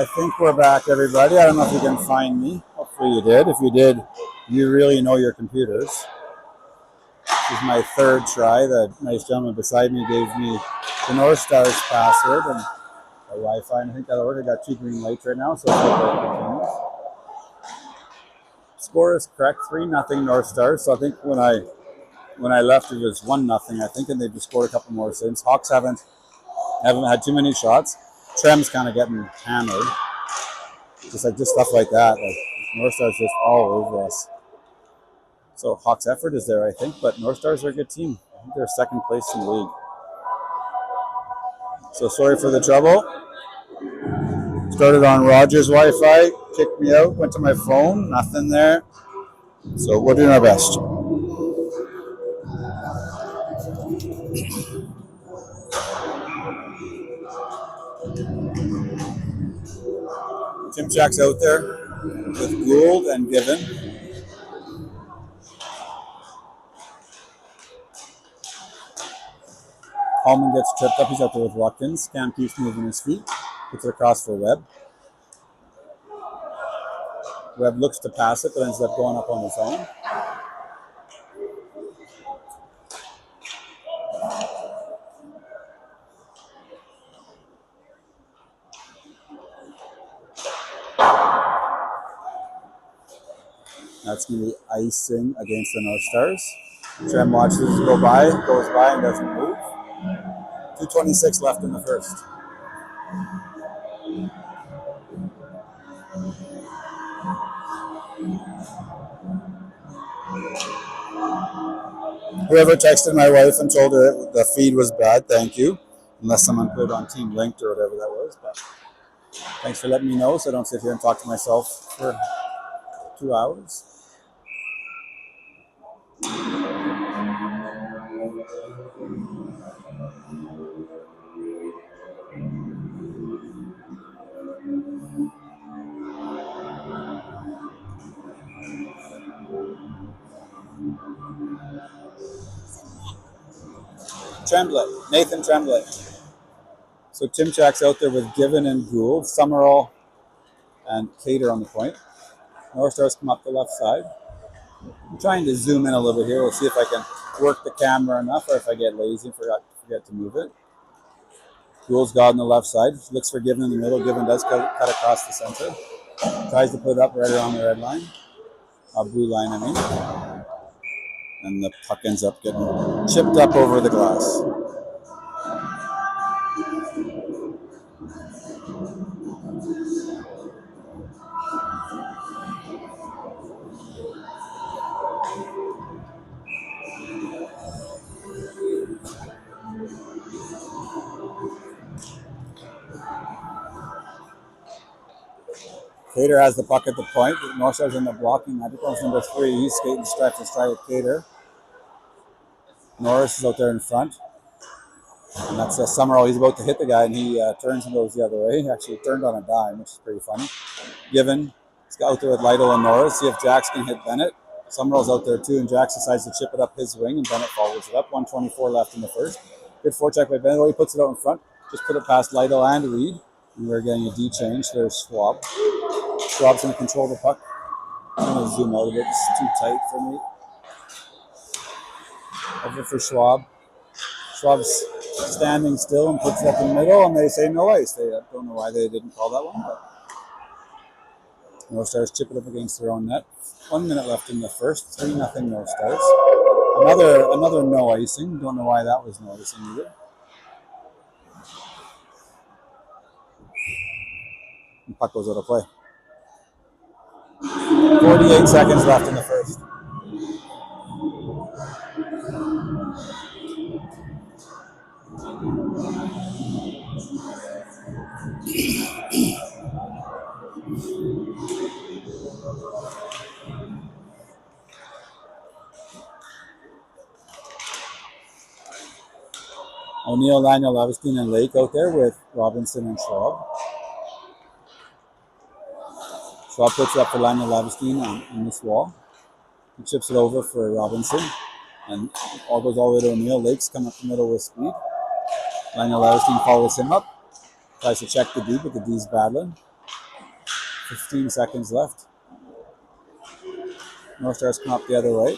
I think we're back, everybody. I don't know if you can find me. Hopefully you did. If you did, you really know your computers. This is my third try. The nice gentleman beside me gave me the North Stars password and the Wi-Fi, and I think that worked. I got 2 green lights right now, so score is correct, 3-0 North Stars. So I think when I left, it was 1-0. I think, and they just scored a couple more since. Hawks haven't had too many shots. Trem's kind of getting hammered, just stuff like that. Like North Stars just all over us. So Hawks' effort is there, I think, but North Stars are a good team. I think they're second place in the league. So sorry for the trouble. Started on Rogers Wi-Fi, kicked me out, went to my phone, nothing there. So we're doing our best. Tim Jack's out there with Gould and Given. Hallman gets tripped up. He's out there with Watkins. Cam keeps moving his feet. Puts it across for Webb. Webb looks to pass it, but ends up going up on his own. That's going to be icing against the North Stars. Trem watches it goes by and doesn't move. 2:26 left in the first. Whoever texted my wife and told her the feed was bad, thank you. Unless someone put it on Team Linked or whatever that was. But thanks for letting me know so I don't sit here and talk to myself for 2 hours. Tremblay, Nathan Tremblay. So Tim Jack's out there with Given and Gould, Summerall and Cater on the point. North Stars come up the left side. I'm trying to zoom in a little bit here. We'll see if I can work the camera enough or if I get lazy and forget to move it. Gould's got on the left side. Looks for Given in the middle. Given does cut across the center. Tries to put it up right around the red line. Blue line, I mean. And the puck ends up getting chipped up over the glass. Cater has the puck at the point. North Stars in the blocking. I think that's number 3. He's skating stretch and stride with Cater. Norris is out there in front. And that's Summerall. He's about to hit the guy, and he turns and goes the other way. He actually turned on a dime, which is pretty funny. Given. He's out there with Lytle and Norris. See if Jax can hit Bennett. Summerall's out there too, and Jax decides to chip it up his wing, and Bennett follows it up. 1:24 left in the first. Good forecheck by Bennett. He puts it out in front. Just put it past Lytle and Reed. And we're getting a D change. There's Schwab. Schwab's going to control the puck. I'm going to zoom out a bit. It's too tight for me. Over for Schwab. Schwab's standing still and puts it up in the middle, and they say no ice. They don't know why they didn't call that one, but North Stars chip it up against their own net. 1 minute left in the first. 3-0 North Stars. Another no icing. Don't know why that was no icing either. And puck goes out of play. 48 seconds left in the first. O'Neill, Laniel, Levinstein, and Lake out there with Robinson and Schwab. Schwab puts it up for Laniel Levinstein on this wall. He chips it over for Robinson. And all goes all the way to O'Neill. Lake's come up the middle with speed. Laniel Levinstein follows him up. Tries to check the D, but the D's battling. 15 seconds left. North Stars come up the other right.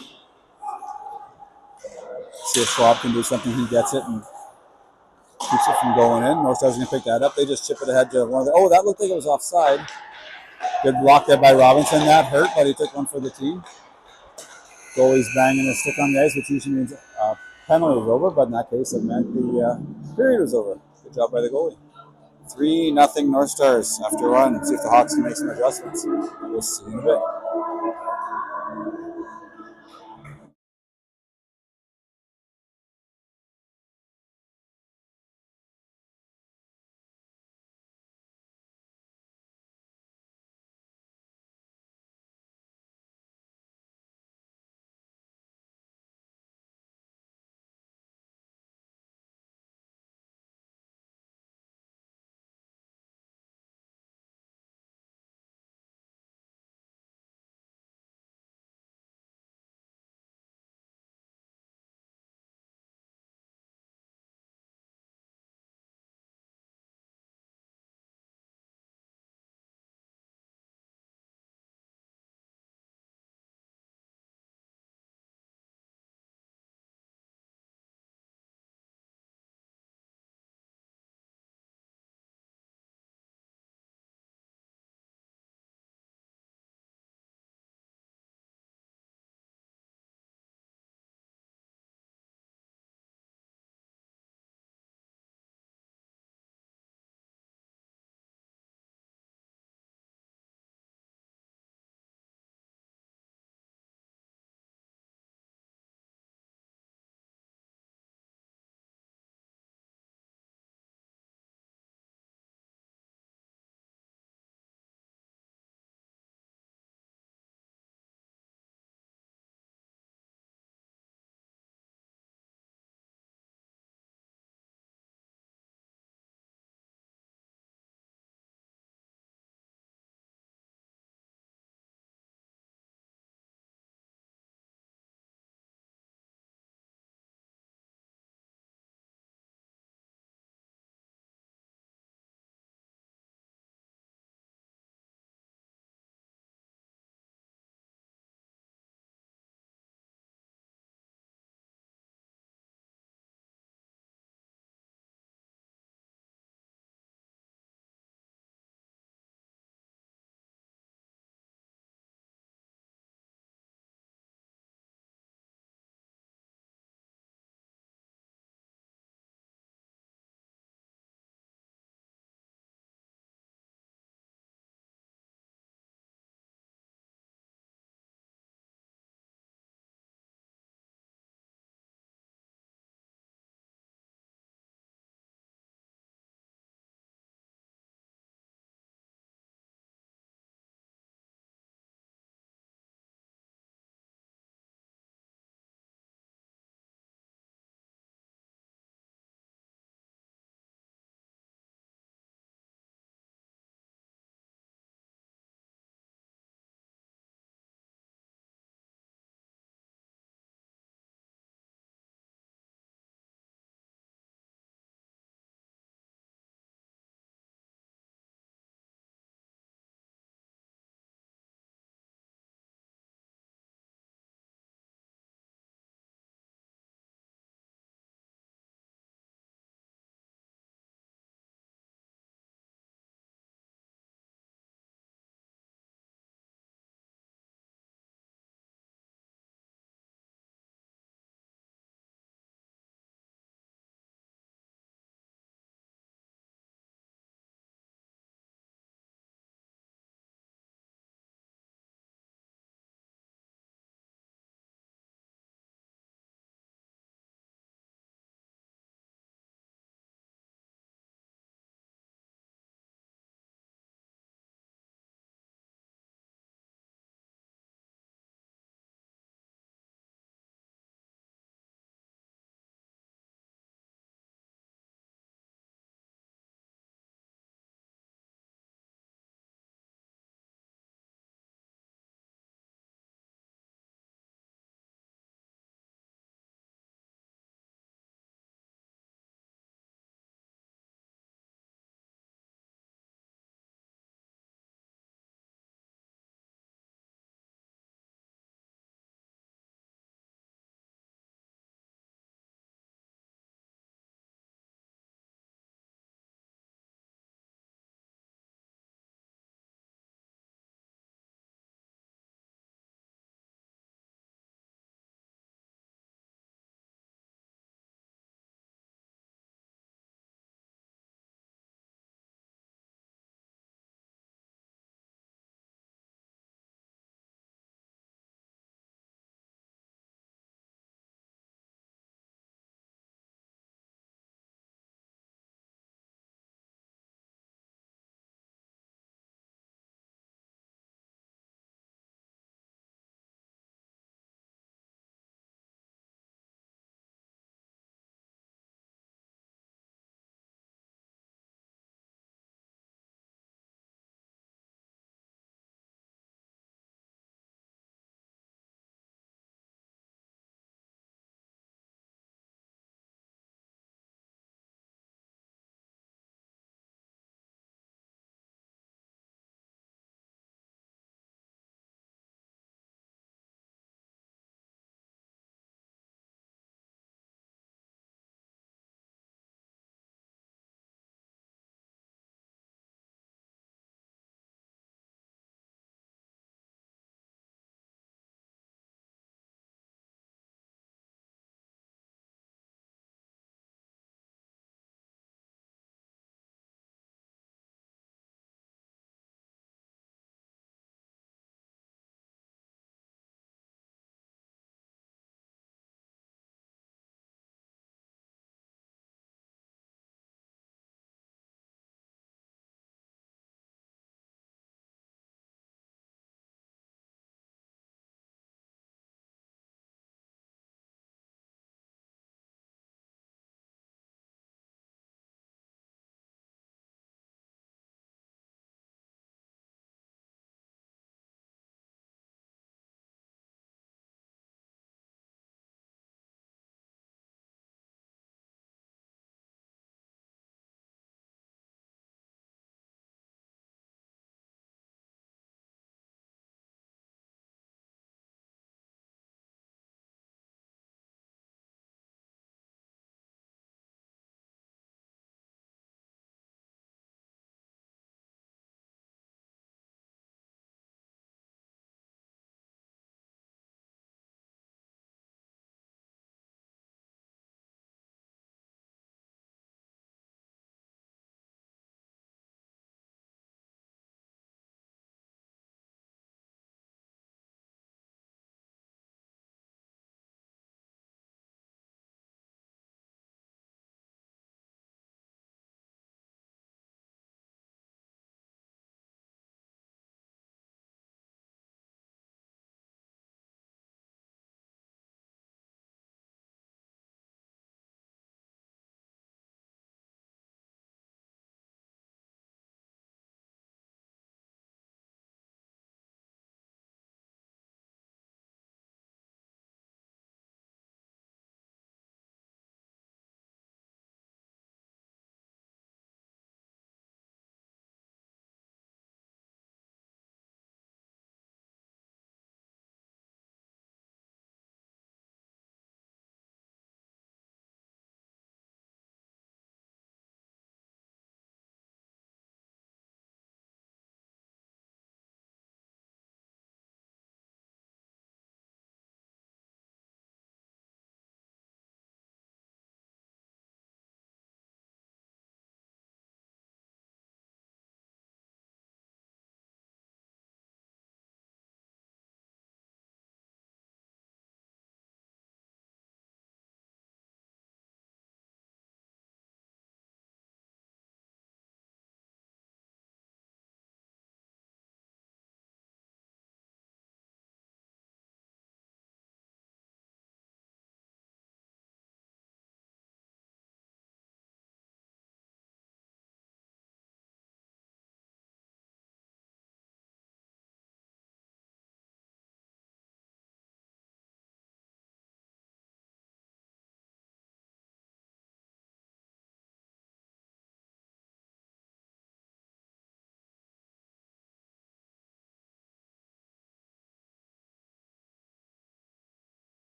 See if Schwab can do something. He gets it and keeps it from going in. North Stars going to pick that up. They just chip it ahead to one of the. Oh, that looked like it was offside. Good block there by Robinson. That hurt, but he took one for the team. Goalie's banging his stick on the ice, which usually means penalty was over, but in that case, it meant the period was over. Good job by the goalie. 3-0 North Stars after one. See if the Hawks can make some adjustments. We'll see in a bit.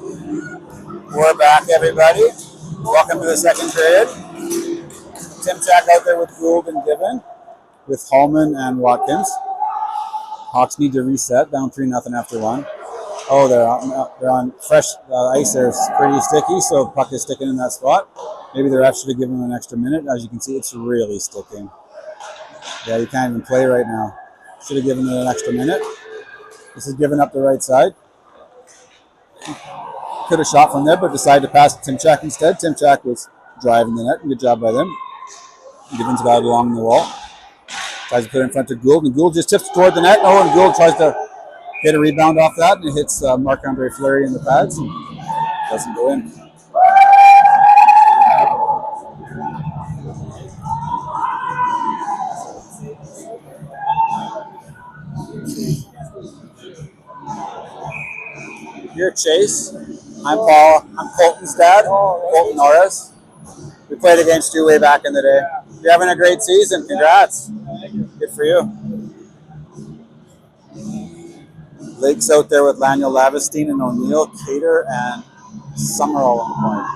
We're back, everybody. Welcome to the second period. Timchak out there with Gould and Given, with Hallman and Watkins. Hawks need to reset, down 3-0 after one. Oh, they're on fresh ice. They're pretty sticky, so the puck is sticking in that spot. Maybe the ref should have given them an extra minute. As you can see, it's really sticking. Yeah, you can't even play right now. Should have given it an extra minute. This is giving up the right side. Could have shot from there, but decided to pass to Timchak instead. Timchak was driving the net. Good job by them. Given's got it along the wall. Tries to put it in front of Gould, and Gould just tips toward the net. Oh, and Gould tries to get a rebound off that, and it hits Marc-Andre Fleury in the pads and doesn't go in. You're Chase. I'm Paul. I'm Colton's dad, Colton Norris. We played against you way back in the day. You're having a great season. Congrats. Good for you. Lake's out there with Laniel Lavestein and O'Neill, Cater, and Summerall on the point.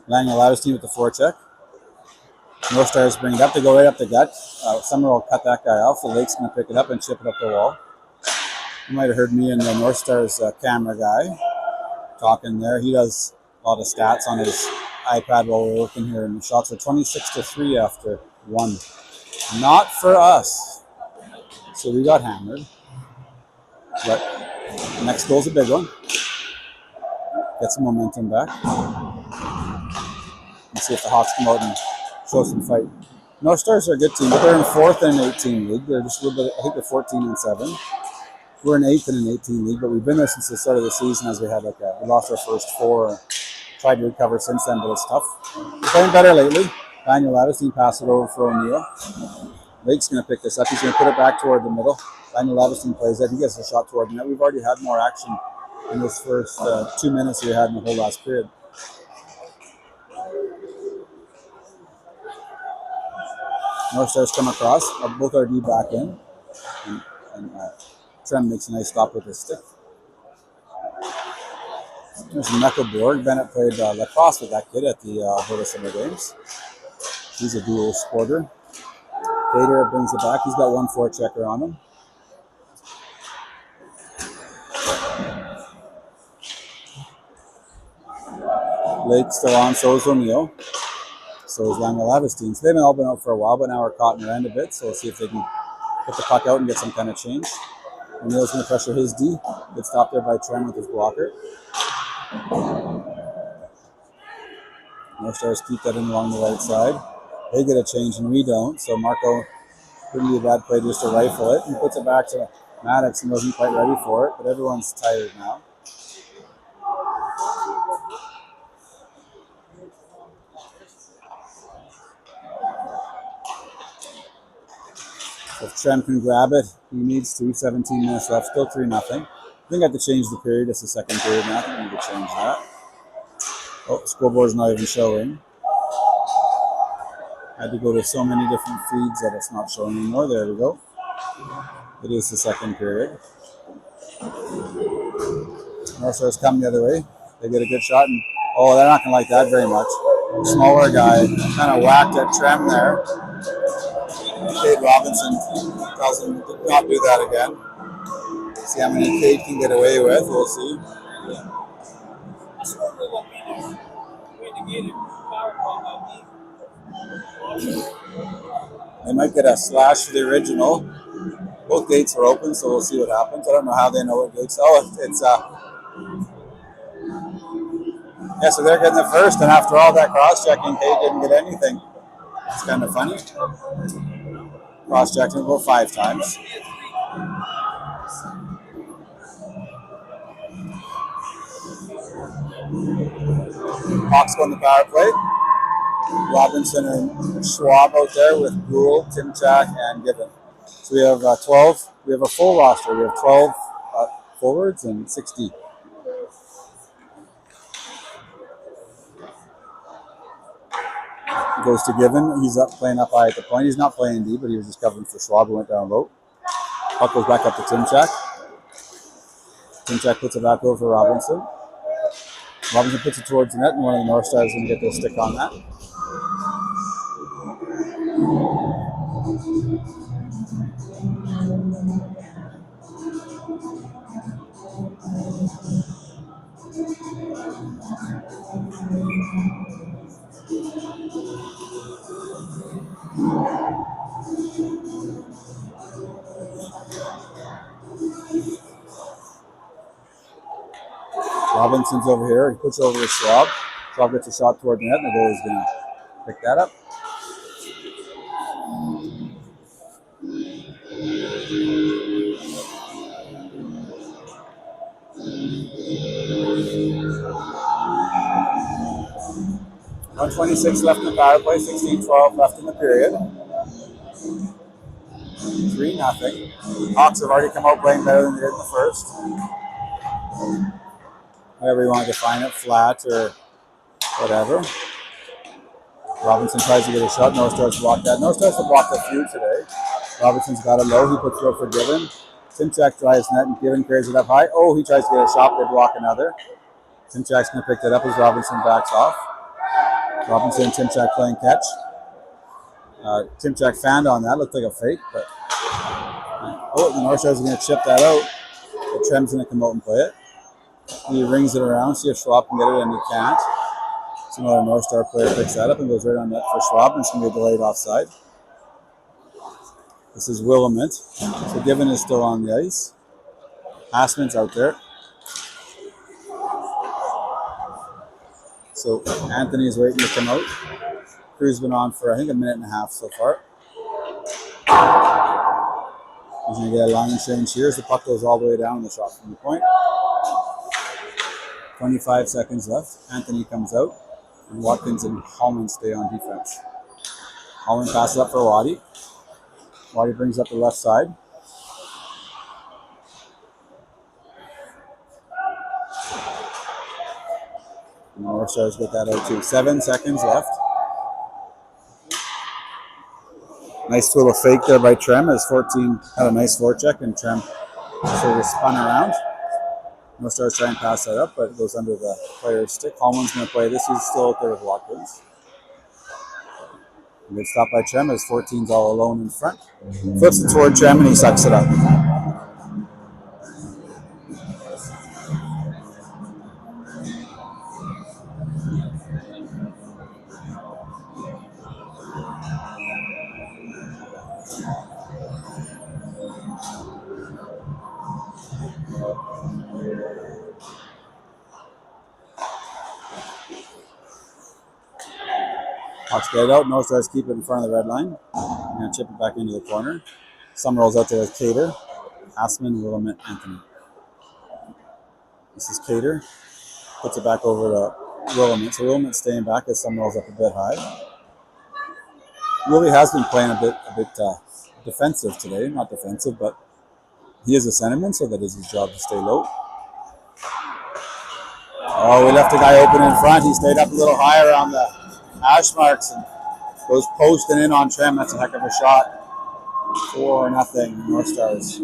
Laniel Lavestein with the forecheck. North Stars bring it up. They go right up the gut. Summerall cut that guy off. So Lake's going to pick it up and chip it up the wall. You might have heard me and the North Stars camera guy talking there. He does a lot of stats on his iPad while we're working here, and the shots are 26-3 after one. Not for us. So we got hammered. But the next goal's a big one. Get some momentum back. Let's see if the Hawks come out and show some fight. North Stars are a good team, but they're in 4th in an 18 league. They're just a little bit, I think they're 14-7. We're in 8th in an 18 league, but we've been there since the start of the season as we had we lost our first 4. Tried to recover since then, but it's tough. We're playing better lately. Daniel Lavestein passed it over for O'Neill. Lake's going to pick this up. He's going to put it back toward the middle. Daniel Lavestein plays it. He gets a shot toward the net. We've already had more action in this first 2 minutes we had in the whole last period. North Stars come across. Both our D back in. And Trem makes a nice stop with his stick. There's Meckleborg. Bennett played lacrosse with that kid at the Alberta Summer Games. He's a dual sporter. Cater brings it back. He's got one forechecker on him. Lake's still on, so is O'Neill. So is Laniel Lavestein. So they've all been out for a while, but now we're caught in their end a bit. So we'll see if they can put the puck out and get some kind of change. O'Neill's going to pressure his D. Good stop there by Trem with his blocker. North Stars keep that in along the right side. They get a change and we don't. So Marco couldn't be a bad play just to rifle it. He puts it back to Maddox and wasn't quite ready for it, but everyone's tired now. If Trem can grab it, he needs to. 17 minutes left, still 3-0. I think I have to change the period. It's the second period now. I think we need to change that. Oh, scoreboard's not even showing. Had to go to so many different feeds that it's not showing anymore. There we go. It is the second period. North Stars come the other way. They get a good shot, and oh, they're not going to like that very much. Smaller guy kind of whacked at Trem there. Cade Robinson tells him to not do that again. See how many Cade can get away with. We'll see. They might get a slash for the original. Both gates are open, so we'll see what happens. I don't know how they know what gates. Oh, it's yeah, so they're getting the first, and after all that cross-checking, Cade didn't get anything. It's kind of funny. Cross-checked him about 5 times. Hawks on the power play. Robinson and Schwab out there with Gould, Timchak, and Given. So we have 12. We have a full roster. We have 12 forwards and 60. goes to Given. He's up playing up high at the point. He's not playing D, but he was just covering for Schwab, who went down low. Puck goes back up to Timchak. Timchak puts it back over Robinson. Robinson puts it towards the net, and one of the North Stars is going to get their stick on that. Robinson's over here. He puts it over to Schwab. Schwab gets a shot toward the net, and the goalie's going to pick that up. .126 left in the power play, 16-12 left in the period. 3-0. Hawks have already come out playing better than they did in the first. However you want to define it, flat or whatever. Robinson tries to get a shot. North Stars block that. North Stars have blocked a few today. Robinson's got it low. He puts it up for Given. Timchak drives net and Given carries it up high. Oh, he tries to get a shot. They block another. Timchak's going to pick that up as Robinson backs off. Robinson and Timchak playing catch. Timchak fanned on that. Looked like a fake, but the North Stars are going to chip that out. But Trem's going to come out and play it. He rings it around, see if Schwab can get it, and he can't. So another North Star player picks that up and goes right on net for Schwab, and it's going to be a delayed offside. This is Willamette. So Given is still on the ice. Asman's out there. So Anthony is waiting to come out. Crew's been on for, I think, a minute and a half so far. He's going to get a line change here as the puck goes all the way down the shot from the point. 25 seconds left. Anthony comes out, and Watkins and Hallman stay on defense. Hallman passes up for Waddy. Waddy brings up the left side. And the North Stars get that out too. 7 seconds left. Nice little fake there by Trem as 14 had a nice forecheck, and Trem sort of spun around. North Stars try and pass that up, but it goes under the player's stick. Hallman's going to play this. He's still out there with Watkins. Good stop by Trem as 14's all alone in front. Flips it toward Trem and he sucks it up. Hawks get it out. North Stars keep it in front of the red line. I'm going to chip it back into the corner. Summerall's out there with Cater. Asman, Willamette, Anthony. This is Cater. Puts it back over to Willamette. So Willamette's staying back as Summerall's up a bit high. Willie has been playing a bit defensive today. Not defensive, but he is a centerman, so that is his job to stay low. Oh, we left the guy open in front. He stayed up a little higher on the hash marks and goes posting in on Trem. That's a heck of a shot. 4-0 North Stars.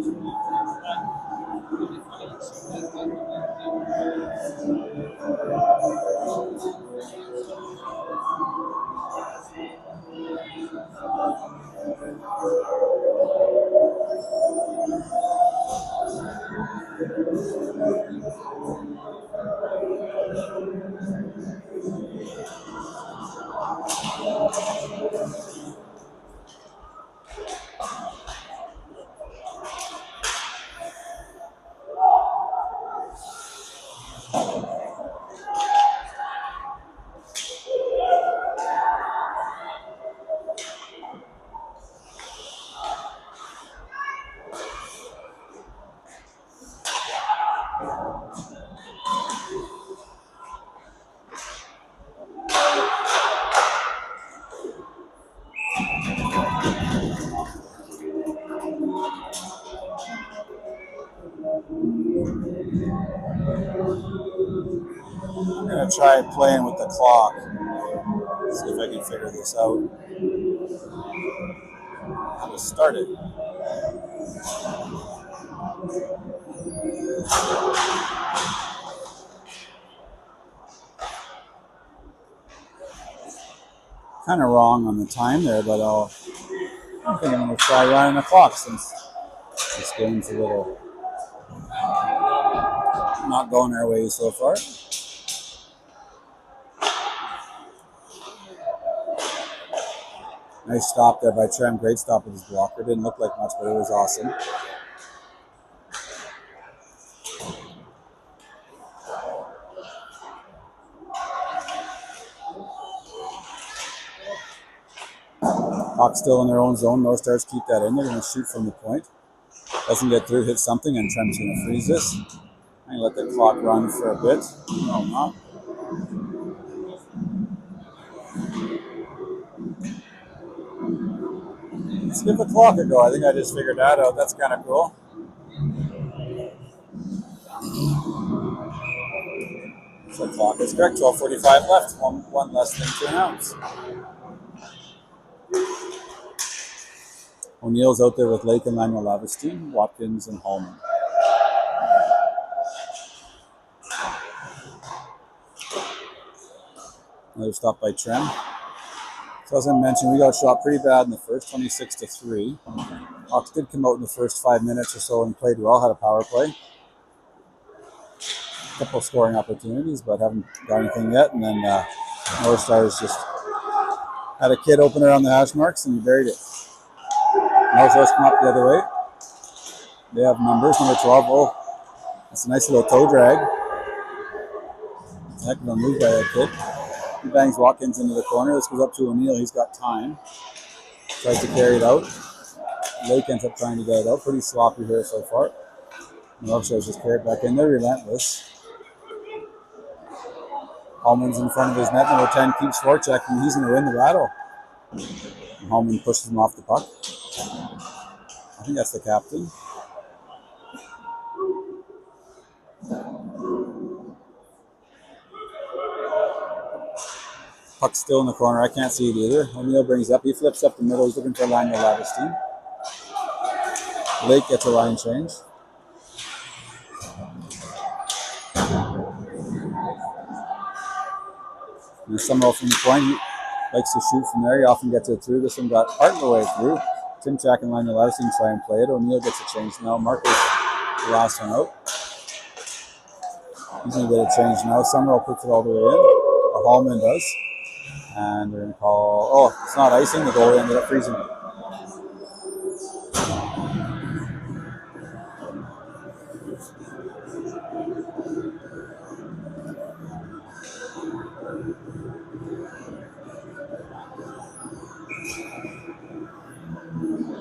I'm going to try playing with the clock. See if I can figure this out. How to start it. Kind of wrong on the time there, but I think I'm going to try running the clock since this game's a little not going our way so far. Nice stop there by Trem. Great stop with his blocker. Didn't look like much, but it was awesome. Hawks still in their own zone. North Stars keep that in. They're going to shoot from the point. Doesn't get through, hits something, and Trem's going to freeze this. I'm going to let the clock run for a bit. No, not. Let's give the clock a go. I think I just figured that out. That's kind of cool. So the clock is correct. 12:45 left. One less thing to announce. O'Neill's out there with Lake and Lionel Lavestein, Watkins and Holman. Another stop by Trem. So as I mentioned, we got shot pretty bad in the first, 26-3. Hawks did come out in the first 5 minutes or so and played well, had a power play. A couple scoring opportunities, but haven't got anything yet. And then North Stars just had a kid open around the hash marks and he buried it. North Stars come up the other way. They have numbers, number 12. Oh, that's a nice little toe drag. Heck of a move by that kid. He bangs Watkins into the corner. This goes up to O'Neill. He's got time. Tries to carry it out. Lake ends up trying to get it out. Pretty sloppy here so far. North Stars just carry it back in. They're relentless. Holman's in front of his net. Number 10 keeps forechecking. He's going to win the battle. And Holman pushes him off the puck. I think that's the captain. Puck's still in the corner. I can't see it either. O'Neill brings up. He flips up the middle. He's looking for Lionel Lavestein. Lake gets a line change. And Summerall from the point. He likes to shoot from there. He often gets it through. This one got part of the way through. Timchak and Lionel Lavestein try and play it. O'Neill gets a change now. Marcus, the last one out. He's going to get a change now. Summerall puts it all the way in. Or Holman does. And they're going to call... Oh, it's not icing. The goalie ended up freezing it.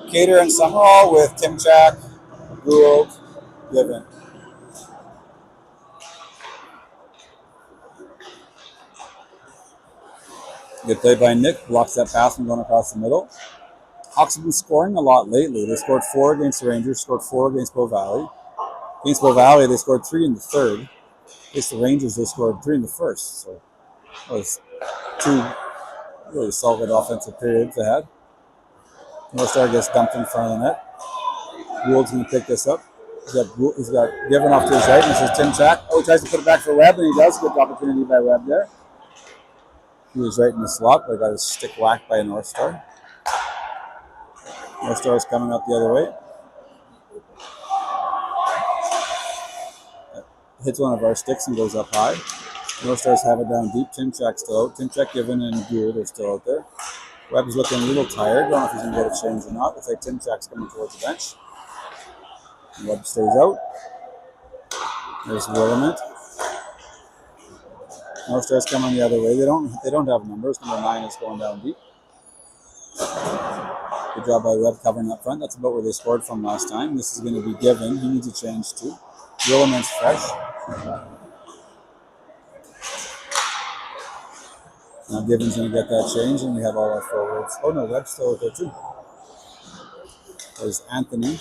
Cater and Summerall with Timchak, Gould, Given. Good play by Nick, blocks that pass from going across the middle. Hawks have been scoring a lot lately. They scored 4 against the Rangers, scored 4 against Bow Valley. Against Bow Valley, they scored 3 in the third. Against the Rangers, they scored 3 in the first. So it was 2 really solid offensive periods they had. North Star gets dumped in front of the net. Gould's going to pick this up. He's got Given off to his right, and this is Timchak. Oh, he tries to put it back for Webb, and he does. Good opportunity by Webb there. He was right in the slot, but got his stick whacked by North Star. North Star is coming up the other way. Hits one of our sticks and goes up high. North Stars have it down deep. Timchak's still out. Timchak, Given, and Gould are still out there. Webb's looking a little tired. Don't know if he's going to get a change or not. Looks like Timchak's coming towards the bench. And Webb stays out. There's Willamette. North Stars coming the other way. They don't have numbers. Number 9 is going down deep. Good job by Webb covering up front. That's about where they scored from last time. This is going to be Given. He needs a change too. Willamette's fresh. Now Given's going to get that change, and we have all our forwards. Oh no, Webb's still out there too. There's Anthony.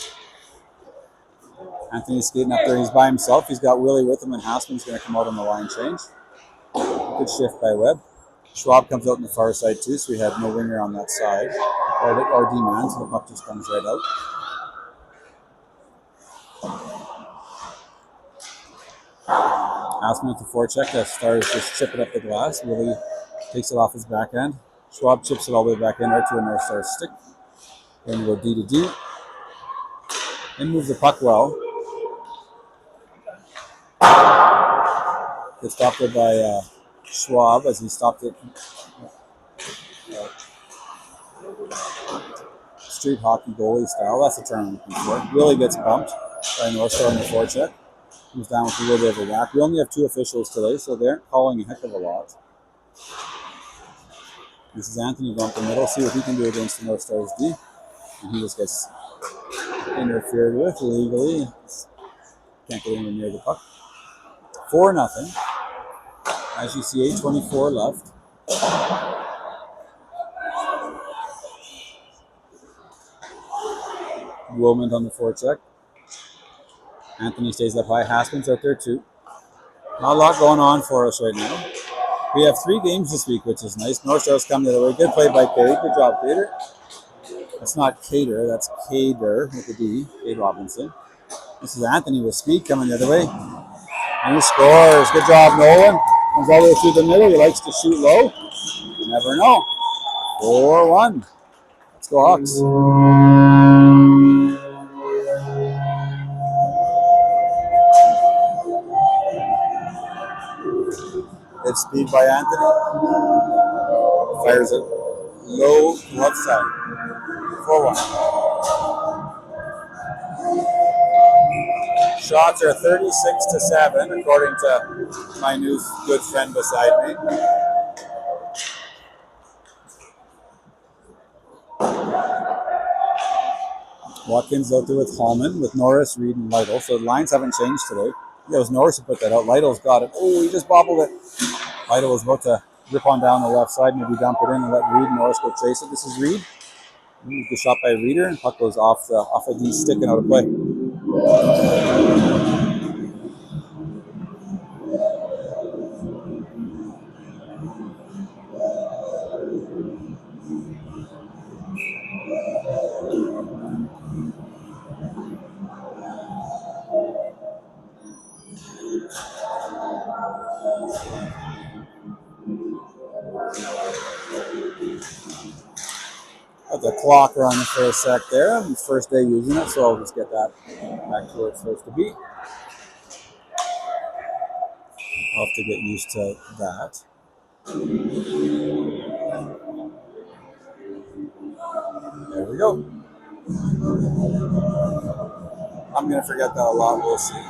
Anthony's skating up there. He's by himself. He's got Willie with him, and Hassman's going to come out on the line change. Good shift by Webb. Schwab comes out on the far side too, so we have no winger on that side. Or D-man, so the puck just comes right out. Asman with the forecheck. The Stars just chip it up the glass. Willie takes it off his backhand. Schwab chips it all the way back in right to a North Star stick. Then we go D to D. Then moves the puck well. Gets stopped there by Schwab as he stopped it. Street hockey goalie style. That's the term I'm looking for. Willie gets bumped by North Star on the forecheck. Comes down with a little bit of a whack. We only have 2 officials today, so they aren't calling a heck of a lot. This is Anthony going up the middle, see what he can do against the North Stars D. And he just gets interfered with legally. Can't get anywhere near the puck. 4-0. As you see, 8:24 left. Wilmond on the forecheck. Anthony stays up high. Haskins out there too. Not a lot going on for us right now. We have 3 games this week, which is nice. North Stars come the other way. Good play by Cade. Good job, Cater. That's not Cater. That's Cader with a D. Cade Robinson. This is Anthony with speed coming the other way. And he scores. Good job, Nolan. Comes all the way through the middle. He likes to shoot low. You never know. 4-1. Let's go, Hawks. Good speed by Anthony. Fires it low left side. 4-1. Shots are 36-7, according to my new good friend beside me. Watkins out there with Hallman, with Norris, Reed, and Lytle. So the lines haven't changed today. It was Norris who put that out. Lytle's got it. Oh, he just bobbled it. Lytle was about to rip on down the left side, maybe dump it in and let Reed and Norris go chase it. This is Reed. Good shot by Reeder, and puck goes off a D stick and out of play. Got the clock running for a sec there. First day using it, so I'll just get that back to where it's supposed to be. I'll have to get used to that. There we go. I'm going to forget that a lot. We'll see.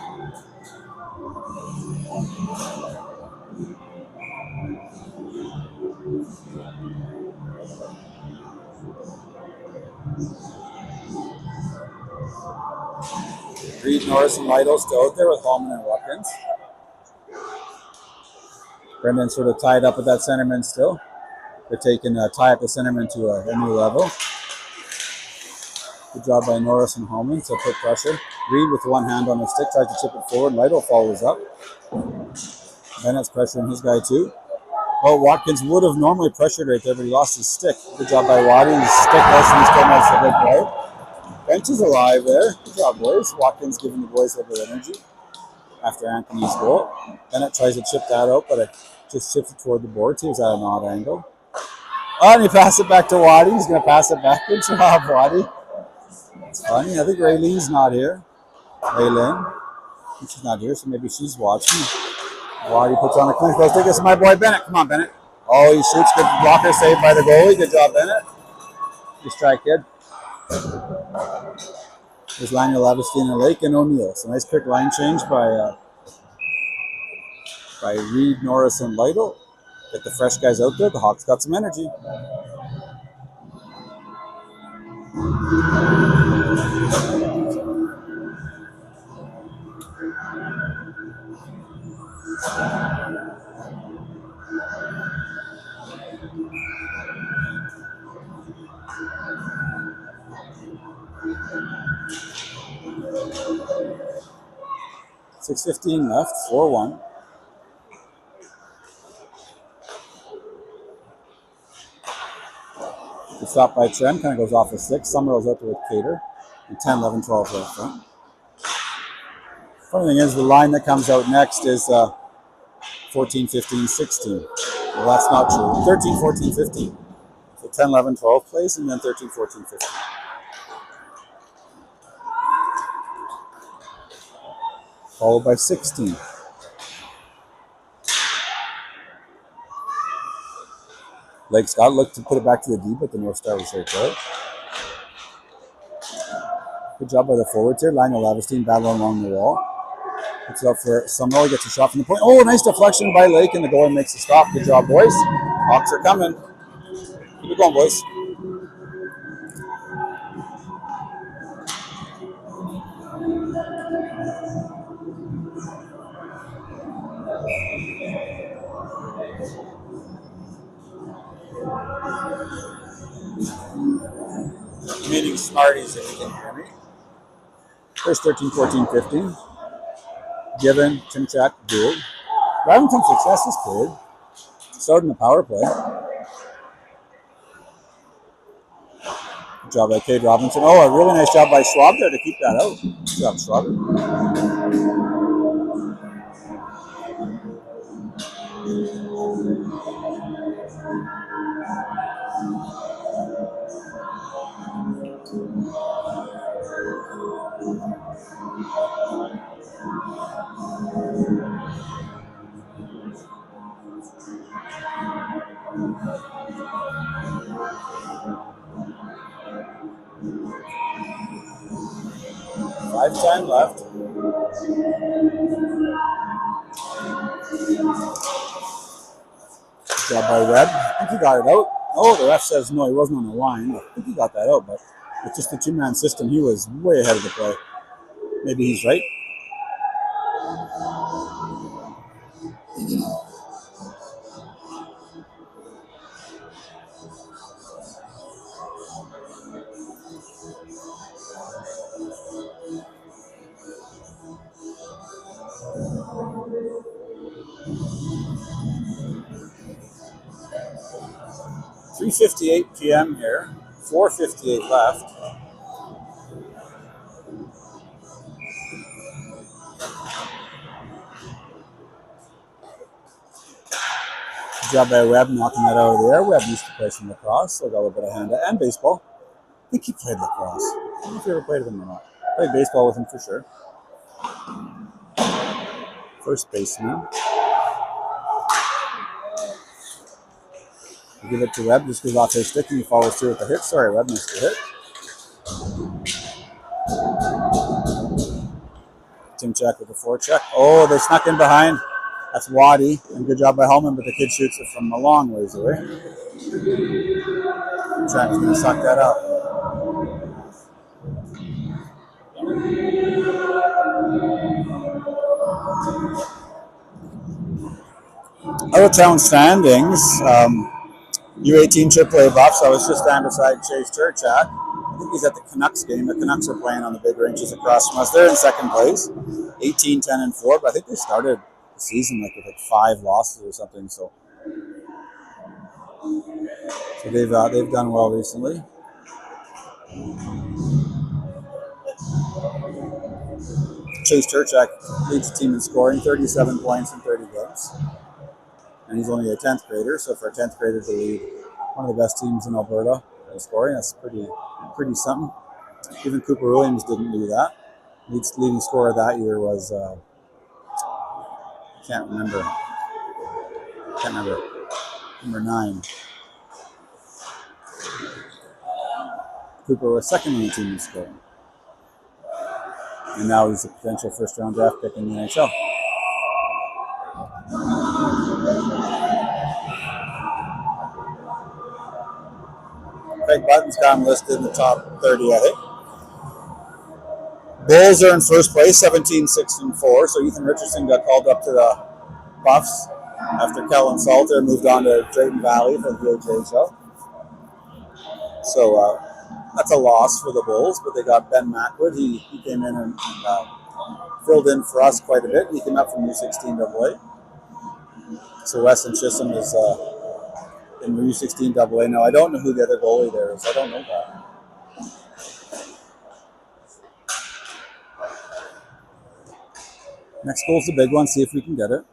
Reed, Norris, and Lytle still out there with Hallman and Watkins. Brendan sort of tied up with that centerman still. They're taking tie up the centerman to a new level. Good job by Norris and Hallman to put pressure. Reed with one hand on the stick tries to chip it forward. Lytle follows up. Bennett's pressuring his guy too. Well, Watkins would have normally pressured right there, but he lost his stick. Good job by Waddy. He's stickless and he still makes a good play. Bench is alive there. Good job, boys. Watkins giving the boys a bit of energy after Anthony's goal. Bennett tries to chip that out, but it just chips it toward the boards. He was at an odd angle. Oh, and he passed it back to Waddy. He's going to pass it back. Good job, Waddy. It's funny. I think Raylene's not here. Raylene. She's not here, so maybe she's watching. Waddy puts on a clean close. Take this to my boy Bennett. Come on, Bennett. Oh, he shoots. Good blocker saved by the goalie. Good job, Bennett. Good strike, kid. There's Lionel Lavestein and Lake and O'Neill. So nice quick line change by Reed, Norris, and Lytle. Get the fresh guys out there. The Hawks got some energy. .6:15 left, 4-1. stop by Trent, kind of goes off a 6. Summerall's out there with Cater. And 10, 11, 12 right front. Funny thing is, the line that comes out next is 14, 15, 16. Well, that's not true. 13, 14, 15. So 10, 11, 12 plays, and then 13, 14, 15. Followed by 16. Lake Scott looked to put it back to the D, but the North Star was right there. Good job by the forwards here. Lionel Lavestein battling along the wall. Puts it up for Summerall. He gets a shot from the point. Oh, nice deflection by Lake, and the goalie makes the stop. Good job, boys. Hawks are coming. Keep it going, boys. Meaning Smarties, if you can hear me. There's 13, 14, 15. Given, Timchak, Gould. We're having some success this period. Starting the power play. Good job by Cade Robinson. Oh, a really nice job by Schwab there to keep that out. Good job, Schwab. 5:10 left. Good job by Webb. I think he got it out. Oh, the ref says no, he wasn't on the line. I think he got that out, but with just the two-man system, he was way ahead of the play. Maybe he's right. .3:58 p.m. here. 4:58 left. Good job by Webb knocking that out of the air. Webb used to play some lacrosse, so got a little bit of hand and baseball. I think he played lacrosse. I don't know if he ever played with him or not. Played baseball with him for sure. First baseman. We give it to Webb, just goes off his stick and he follows through with the hit. Sorry, Webb missed the hit. Timchak with the forecheck. Oh, they snuck in behind. That's Waddy, and good job by Hellman, but the kid shoots it from a long ways away. Timchak's going to suck that up. Out of town standings, U18 AAA Buffs. I was just down beside Chase Turchak. I think he's at the Canucks game. The Canucks are playing on the big ranges across from us. They're in second place, 18, 10, and 4, but I think they started the season with 5 losses or something. So they've done well recently. Chase Turchak leads the team in scoring, 37 points in 30 games. And he's only a 10th grader, so for a 10th grader to lead one of the best teams in Alberta in scoring, that's pretty something. Even Cooper Williams didn't do that. Leading scorer that year was, can't remember. Number 9. Cooper was second on the team in scoring. And now he's a potential first-round draft pick in the NHL. Craig Button's got him listed in the top 30, I think. Bulls are in first place, 17, 6, and 4. So Ethan Richardson got called up to the Buffs after Kellen Salter moved on to Drayton Valley for the AJHL. So that's a loss for the Bulls, but they got Ben Mackwood. He came in and filled in for us quite a bit. He came up from U16 AA. So Weston Chisholm is in the U16 AA. Now, I don't know who the other goalie there is. I don't know that. Next goal's the big one. See if we can get it.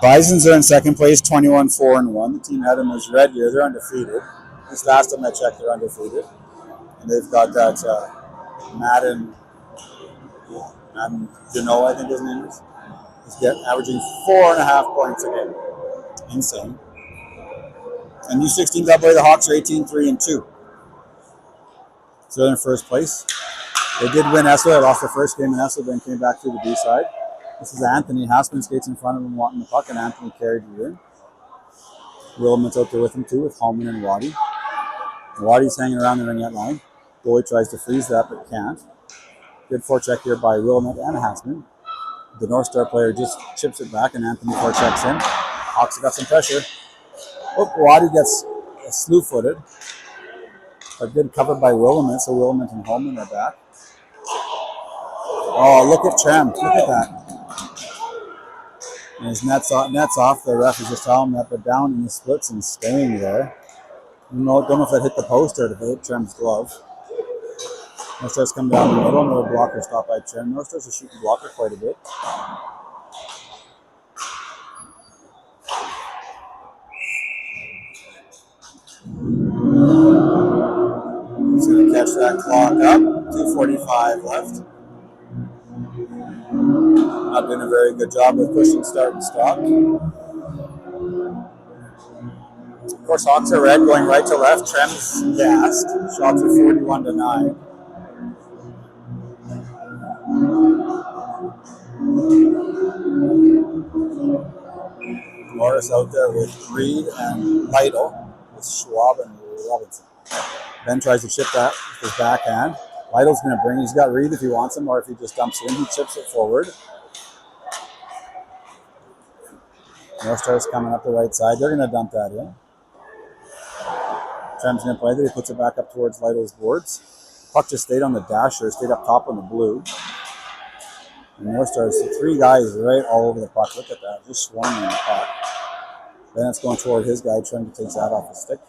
Bisons are in second place, 21-4-1. The team had them as red year. They're undefeated. This last time I checked, they're undefeated. And they've got that Madden Genoa, I think his name is. He's averaging 4.5 points a game. Insane. And U16 AA, the Hawks are 18-3-2. So they're in first place. They did win Essel. They lost their first game in Essel, then came back through the B side. This is Anthony. Hassman skates in front of him wanting the puck, and Anthony carried it in. Williman's out there with him too, with Hallman and Waddy. Waddy's hanging around the ringette line. Goalie tries to freeze that, but can't. Good forecheck here by Willamette and Hassman. The North Star player just chips it back, and Anthony forechecks in. Hawks got some pressure. Oh, Waddy gets slew-footed. But good cover by Willamette, so Willamette and Hallman are back. Oh, look at Trem. Look at that. And his net's off. The ref is just telling him that, but down in the splits and staying there. Don't know if that hit the post or if it hit Trem's glove. North Stars come down the middle. Another blocker stop by Trem. North Stars are shooting blocker quite a bit. He's going to catch that clock up. 2:45 left. Not doing a very good job with pushing start and stop. Of course, Hawks are red, going right to left. Trem's gassed. Shots are 41-9. Morris out there with Reed and Lytle, with Schwab and Robinson. Ben tries to chip that with his backhand. Lytle's going to bring, he's got Reed if he wants him, or if he just dumps it in, he chips it forward. North Star's coming up the right side. They're going to dump that in. Trem's going to play that. He puts it back up towards Lytle's boards. Puck just stayed on the dasher, stayed up top on the blue. And North Stars, three guys right all over the puck. Look at that, just swarming the puck. Then it's going toward his guy, trying to take that off the stick.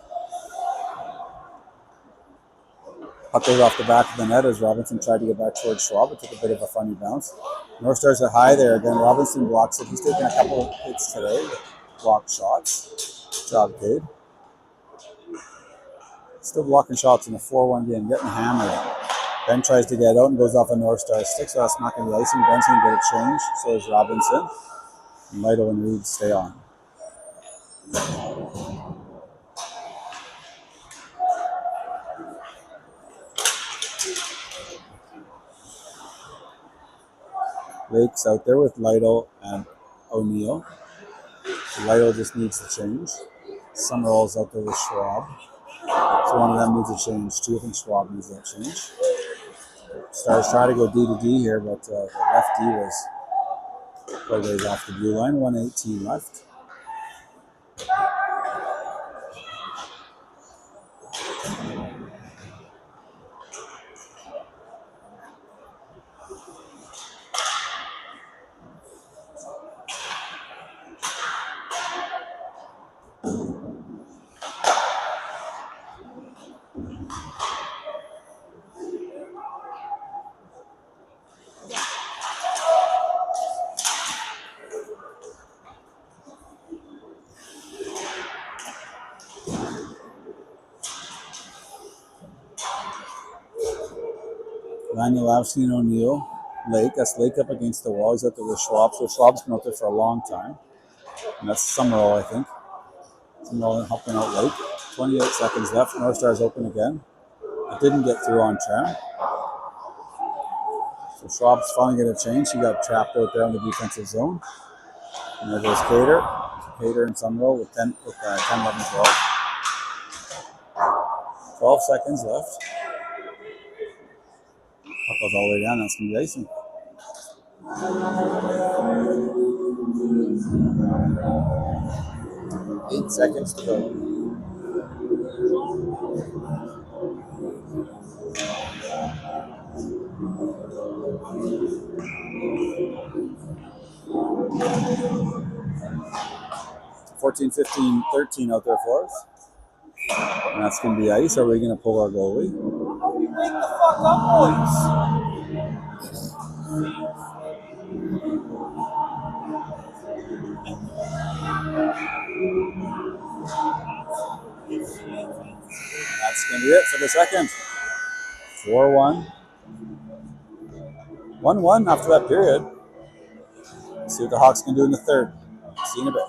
Puck goes off the back of the net as Robinson tried to get back towards Schwab. It took a bit of a funny bounce. North Stars are high there again. Robinson blocks it. He's taken a couple of hits today, blocked shots. Job, Cade. Still blocking shots in a 4-1 game, getting hammered. Ben tries to get out and goes off a North Star stick, so that's smacking the icing. Ben's going to get a change. So is Robinson. And Lytle and Reed stay on. Lake's out there with Lytle and O'Neill. Lytle just needs to change. Summerall's out there with Schwab. So one of them needs a change too. I think Schwab needs that change. Stars try to go D to D here, but the left D was quite ways off the blue line. 1:18 left. Danielowski and O'Neill. Lake. That's Lake up against the wall. He's out there with Schwab. So Schwab's been out there for a long time. And that's Summerall, I think. Summerall helping out Lake. 28 seconds left. North Star's open again. It didn't get through on Trem. So Schwab's finally going to change. He got trapped out there in the defensive zone. And there goes Cater. Cater and Summerall with 10, 11, 12. 12 seconds left. Puck goes all the way down. That's going to be icing. Eight seconds to go. 14, 15, 13 out there for us. And that's going to be ice. Are we going to pull our goalie? Wake the fuck up, boys. That's going to be it for the second. 4-1. 1-1 after that period. Let's see what the Hawks can do in the third. See you in a bit.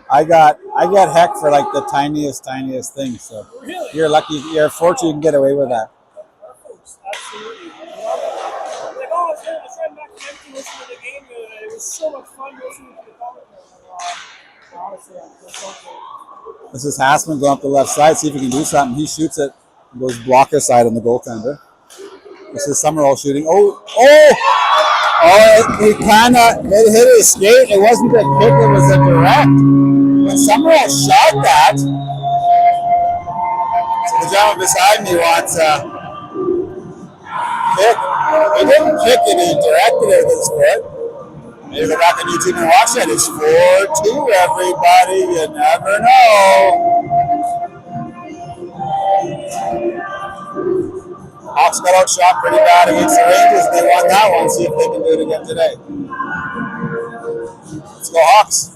I get heck for like the tiniest thing. So Really? you're lucky. You're fortunate you can get away with that. Absolutely. Like, oh, I was driving back to Edmonton listening to the game the other day. It was so much fun listening to the commentary. Honestly, that's so cool. This is Hassman going up the left side, see if he can do something. He shoots it, goes blocker side on the goaltender. This is Summerall shooting. He kind of hit his skate. It wasn't a kick, it was a direct. When Summerall shot that, so the gentleman beside me wants a kick. He didn't kick it, he directed it with his foot. Maybe go back on YouTube and watch that. It's 4-2, everybody. You never know. Hawks got outshot pretty bad against the Rangers. They won that one. See if they can do it again today. Let's go Hawks.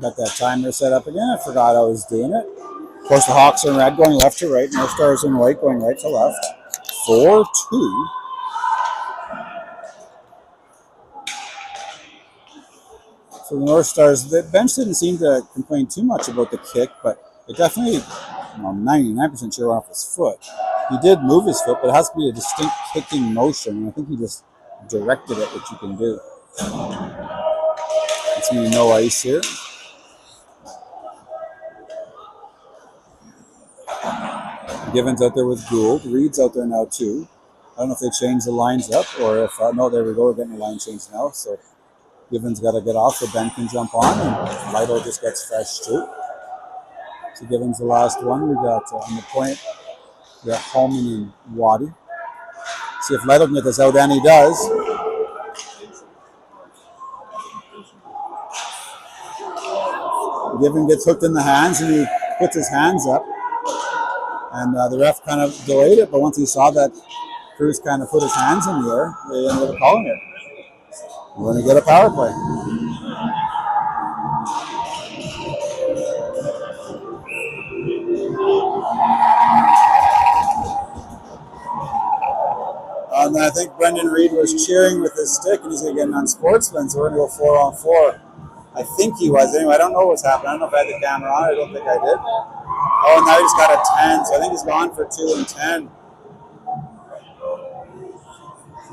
Got that timer set up again. I forgot I was doing it. Of course, the Hawks are in red going left to right. North Stars in white going right to left. 4-2. So the North Stars, the bench didn't seem to complain too much about the kick, but it definitely, I'm 99% sure off his foot. He did move his foot, but it has to be a distinct kicking motion, and I think he just directed it, which you can do. It's going to be no ice here. Givens out there with Gould. Reed's out there now too. I don't know if they changed the lines up or if, no, there we go. We're getting the line changed now. So Givens got to get off so Ben can jump on, and Lytle just gets fresh too. So Givens the last one. We got on the point, we got Holman and Waddy. See if Lytle can get this out, and he does. Given gets hooked in the hands, and he puts his hands up. And the ref kind of delayed it, but once he saw that Cruz kind of put his hands in the air, they ended up calling it. We're going to get a power play. And I think Brendan Reed was cheering with his stick, and he's going to get an unsportsman, so we're going to go 4-on-4. I think he was. Anyway, I don't know what's happening. I don't know if I had the camera on. I don't think I did. Oh, now he just got a 10, so I think he's gone for 2 and 10.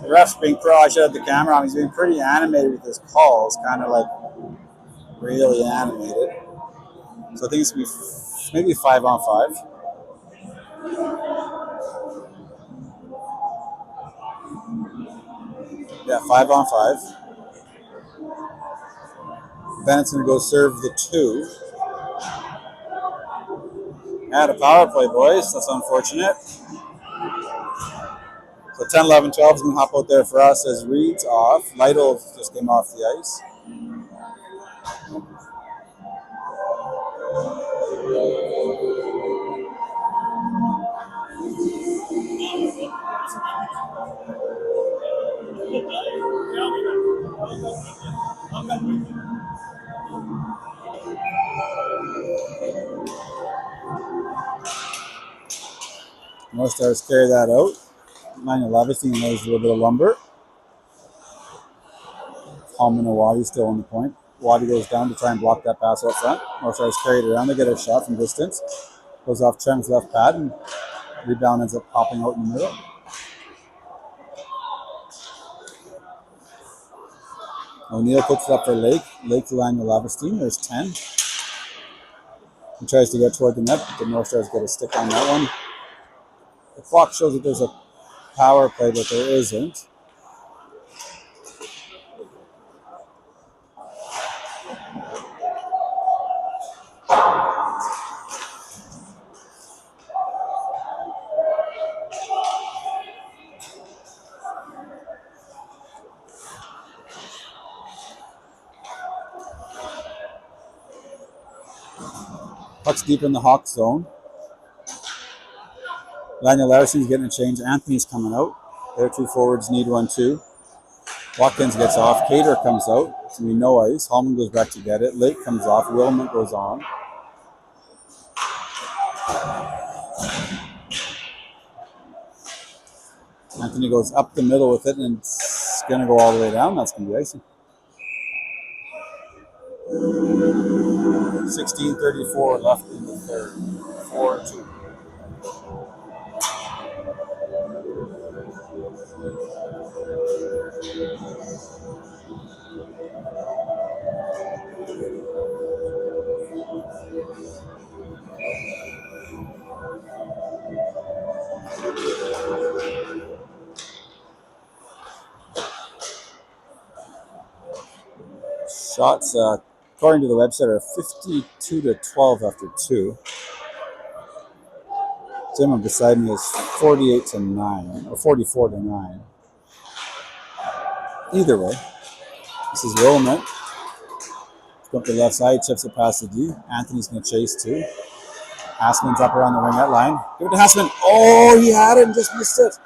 The ref's being I should have the camera on. He's being pretty animated with his calls, kind of like really animated. So I think it's going to be maybe 5-on-5. Yeah, 5-on-5. Bennett's going to go serve the 2. Had a power play, boys. That's unfortunate. So 10, 11, 12 is going to hop out there for us as Reed's off. Lytle just came off the ice. North Stars carry that out. 9-11 knows a little bit of lumber. Holman and Waddy still on the point. Waddy goes down to try and block that pass out front. North Stars carry it around. They get a shot from distance. Goes off Trent's left pad, and rebound ends up popping out in the middle. O'Neill puts it up for Lake. Lake to Daniel Lavestein. There's 10. He tries to get toward the net, but the North Stars get a stick on that one. The clock shows that there's a power play, but there isn't. Puck's deep in the Hawk zone. Daniel Larson's getting a change. Anthony's coming out. Their two forwards need one too. Watkins gets off. Cater comes out. It's going to be no ice. Hallman goes back to get it. Lake comes off. Wilmot goes on. Anthony goes up the middle with it, and it's going to go all the way down. That's going to be icing. 16:34 left in the third. 4-2. Shots, according to the website, are 52-12 after 2. Jim beside me is 48-9 or 44-9. Either way, this is Wilmot. Go up the left side, chips it past the D. Anthony's going to chase too. Hassman's up around the ringette line. Give it to Hassman. Oh, he had it and just missed it.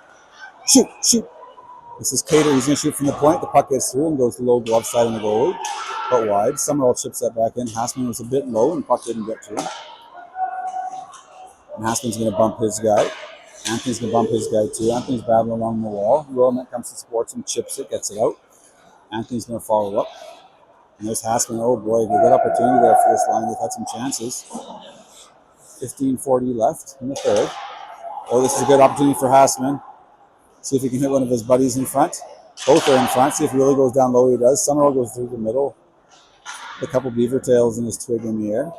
Shoot. This is Cater. He's going to shoot from the point. The puck gets through and goes to the low glove side on the goalie. But wide. Summerall chips that back in. Hassman was a bit low and puck didn't get to him. And Hassman's going to bump his guy. Anthony's going to bump his guy too. Anthony's battling along the wall. Wilmot comes to sports and chips it, gets it out. Anthony's going to follow up. And there's Hassman. Oh boy, good opportunity there for this line. They've had some chances. 15:40 left in the third. Oh, this is a good opportunity for Hassman. See if he can hit one of his buddies in front. Both are in front. See if he really goes down low. He does. Summerall goes through the middle. A couple beaver tails in his twig in the air.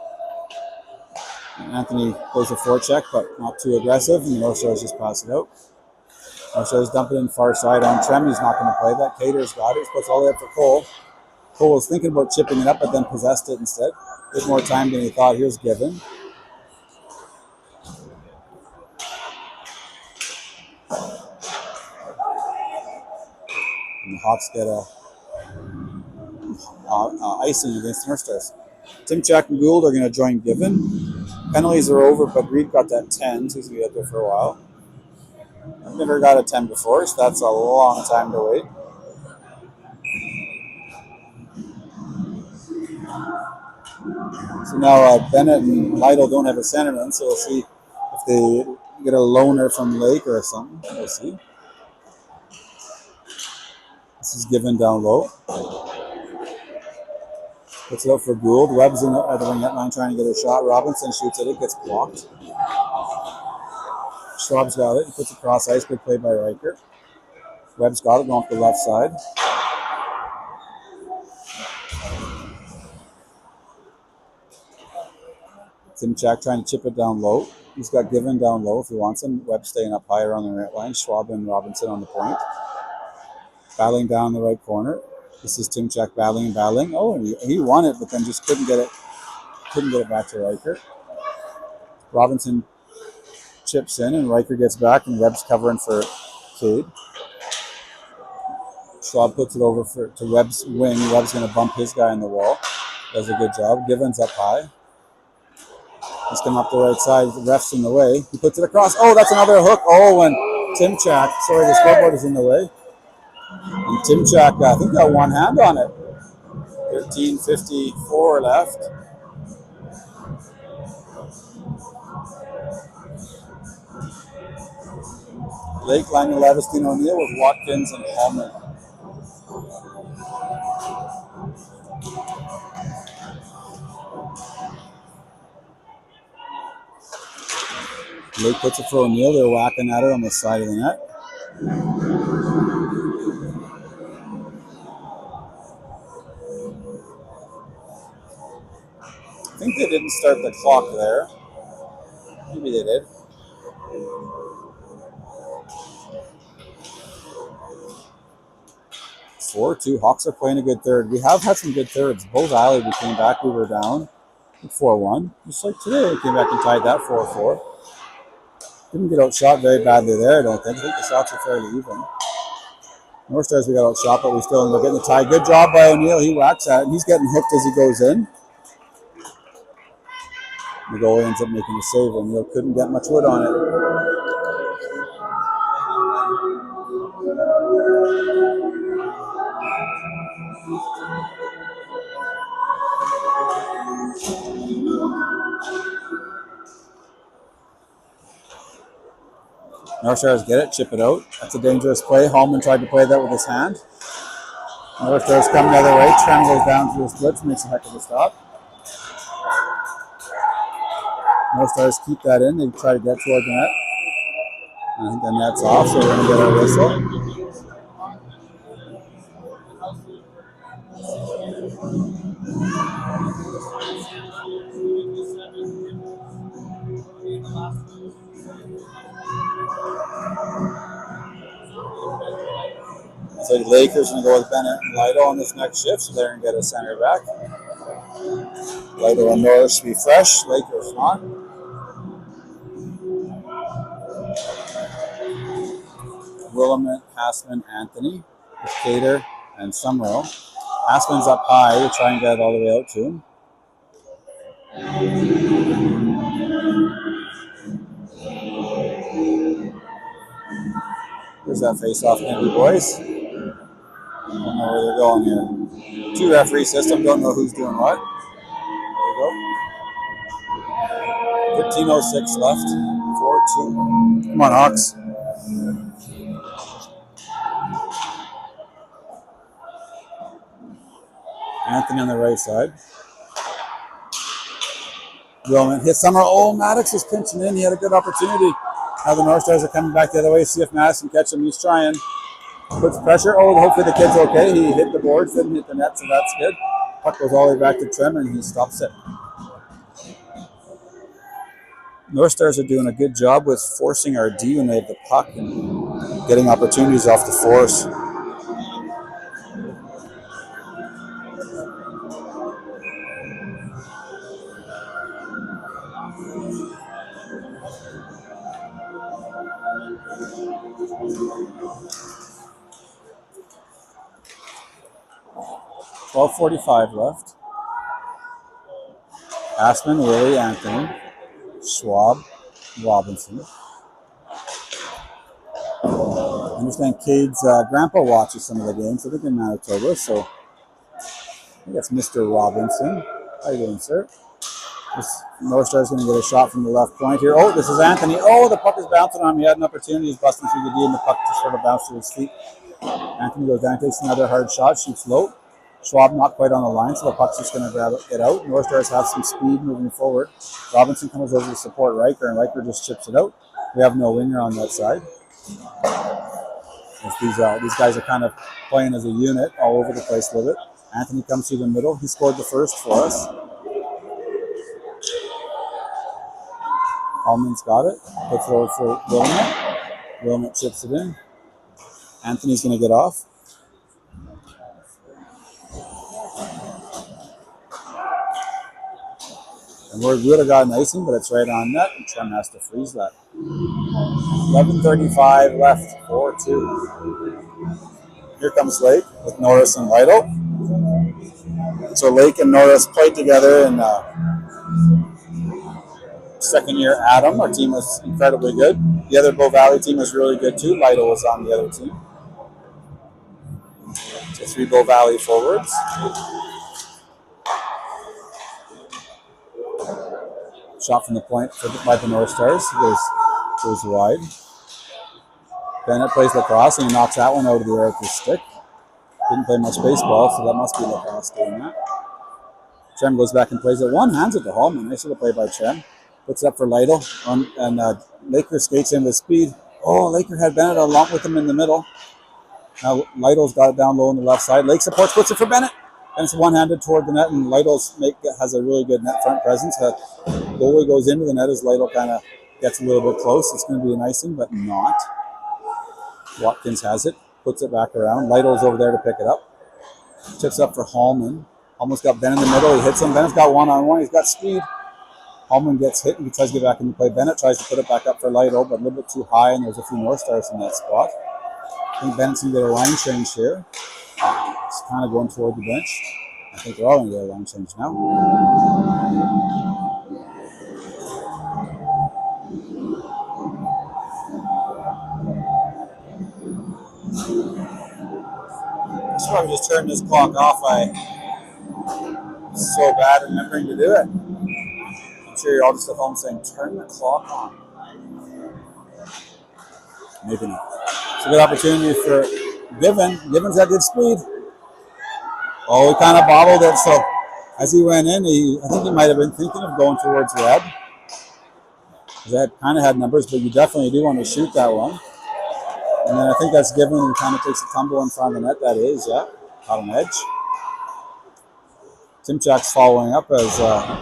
And Anthony goes a forecheck, but not too aggressive. And the North Stars just pass it out. North Stars dump it in far side on Trem. He's not going to play that. Cater's got it. He puts all the way up for Cole. Cole was thinking about chipping it up, but then possessed it instead. A bit more time than he thought. Here's Given. And the Hawks get a icing against the North Stars. Timchak and Gould are going to join Given. Penalties are over, but Reed got that 10, so he's going to be out there for a while. I've never got a 10 before, so that's a long time to wait. So now Bennett and Lytle don't have a centerman, so we'll see if they get a loaner from Lake or something. We'll see. This is Given down low. Puts it out for Gould. Webb's in at the ringette line trying to get a shot. Robinson shoots at it, gets blocked. Schwab's got it. He puts it across ice. Good play by Riker. Webb's got it, going off the left side. Timchak trying to chip it down low. He's got Given down low if he wants him. Webb staying up higher on the right line. Schwab and Robinson on the point. Battling down the right corner. This is Timchak battling. Oh, and he won it, but then just couldn't get it back to Riker. Robinson chips in, and Riker gets back, and Webb's covering for Cade. Schwab puts it over to Webb's wing. Webb's going to bump his guy in the wall. Does a good job. Given's up high. He's coming up the right side. The ref's in the way. He puts it across. Oh, that's another hook. Oh, and Timchak. Sorry, the scoreboard is in the way. And Timchak, I think, got one hand on it. 13:54 left. Lake, Lionel Levestin, O'Neill with Watkins and Hallman. Lake puts it for O'Neill. They're whacking at it on the side of the net. I think they didn't start the clock there. Maybe they did. Two. Hawks are playing a good third. We have had some good thirds. Both alley, we came back, we were down 4-1. Just like today, we came back and tied that 4-4. Didn't get outshot very badly there, I don't think. I think the shots are fairly even. North Stars, we got outshot, but we still ended up getting the tie. Good job by O'Neill. He whacks at it, and he's getting hooked as he goes in. The goalie ends up making a save, and Neil couldn't get much wood on it. North Stars get it, chip it out. That's a dangerous play. Hallman tried to play that with his hand. North Stars come the other way. Trem goes down to the splits, makes a heck of a stop. North Stars keep that in. They try to get toward the net. I think the net's off, so we're going to get our whistle. So the Lakers going to go with Bennett and Lido on this next shift, so they're going to get a center back. Lido and Norris be fresh. Lakers not. Willamette, Hassman, Anthony, with Cater and Summerall. Hassman's up high to try and get it all the way out to him. There's that face-off going to be, boys. Don't know where they're going here. 2 referee system, don't know who's doing what. There we go. 13:06 left. 4-2. Come on, Hawks. Anthony on the right side. Wilman hits Summer. Oh, Maddox is pinching in. He had a good opportunity. Now the North Stars are coming back the other way. See if Maddox can catch him. He's trying. Puts pressure. Oh, hopefully the kid's okay. He hit the boards, didn't hit the net, so that's good. Puck goes all the way back to Trem, and he stops it. North Stars are doing a good job with forcing our D when they have the puck and getting opportunities off the force. .45 left. Assman, Willie, Anthony, Schwab, Robinson. I understand Cade's grandpa watches some of the games, I think in Manitoba, so I think that's Mr. Robinson. How you doing, sir? This North Star's going to get a shot from the left point here. Oh, this is Anthony. Oh, the puck is bouncing on him. He had an opportunity. He's busting through the D, and the puck just sort of bounced to his feet. Anthony goes down, takes another hard shot, shoots low. Schwab not quite on the line, so the puck's just going to grab it out. North Stars have some speed moving forward. Robinson comes over to support Riker, and Riker just chips it out. We have no winger on that side. These guys are kind of playing as a unit all over the place with it. Anthony comes through the middle. He scored the first for us. Hallman's got it. Puts it over for Wilmot. Wilmot chips it in. Anthony's going to get off. And we would have got an icing, but it's right on net, and Trem has to freeze that. 11:35 left, 4-2. Here comes Lake with Norris and Lytle. So Lake and Norris played together in second year Adam. Our team was incredibly good. The other Bow Valley team was really good too. Lytle was on the other team. So 3 Bow Valley forwards. Shot from the point by the North Stars. He goes wide. Bennett plays lacrosse and he knocks that one out of the air with his stick. Didn't play much baseball, so that must be lacrosse doing that. Trem goes back and plays it. One hands it to Hallman. Nice little play by Trem. Puts it up for Lytle. And Laker skates in with speed. Oh, Laker had Bennett along with him in the middle. Now Lytle's got it down low on the left side. Lake supports, puts it for Bennett. And it's one-handed toward the net, and Lytle's has a really good net front presence. Goalie goes into the net as Lytle kind of gets a little bit close. It's going to be an icing, but not. Watkins has it, puts it back around. Lytle's over there to pick it up. Tips up for Hallman. Hallman's got Ben in the middle. He hits him. Bennett's got one-on-one. He's got speed. Hallman gets hit and he tries to get back into play. Bennett tries to put it back up for Lytle, but a little bit too high, and there's a few North Stars in that spot. I think Bennett's going to get a line change here. It's kind of going toward the bench. I think they're all going to get a line change now. probably just turn this clock off. I'm so bad remembering to do it. I'm sure you're all just at home saying, turn the clock on. Maybe not. It's a good opportunity for Given. Given's got good speed. Oh, he kind of bobbled it. So as he went in, I think he might have been thinking of going towards red. That kind of had numbers, but you definitely do want to shoot that one. And then I think that's Given who kind of takes a tumble in front of the net. That is, yeah, out on edge. Tymchak's following up as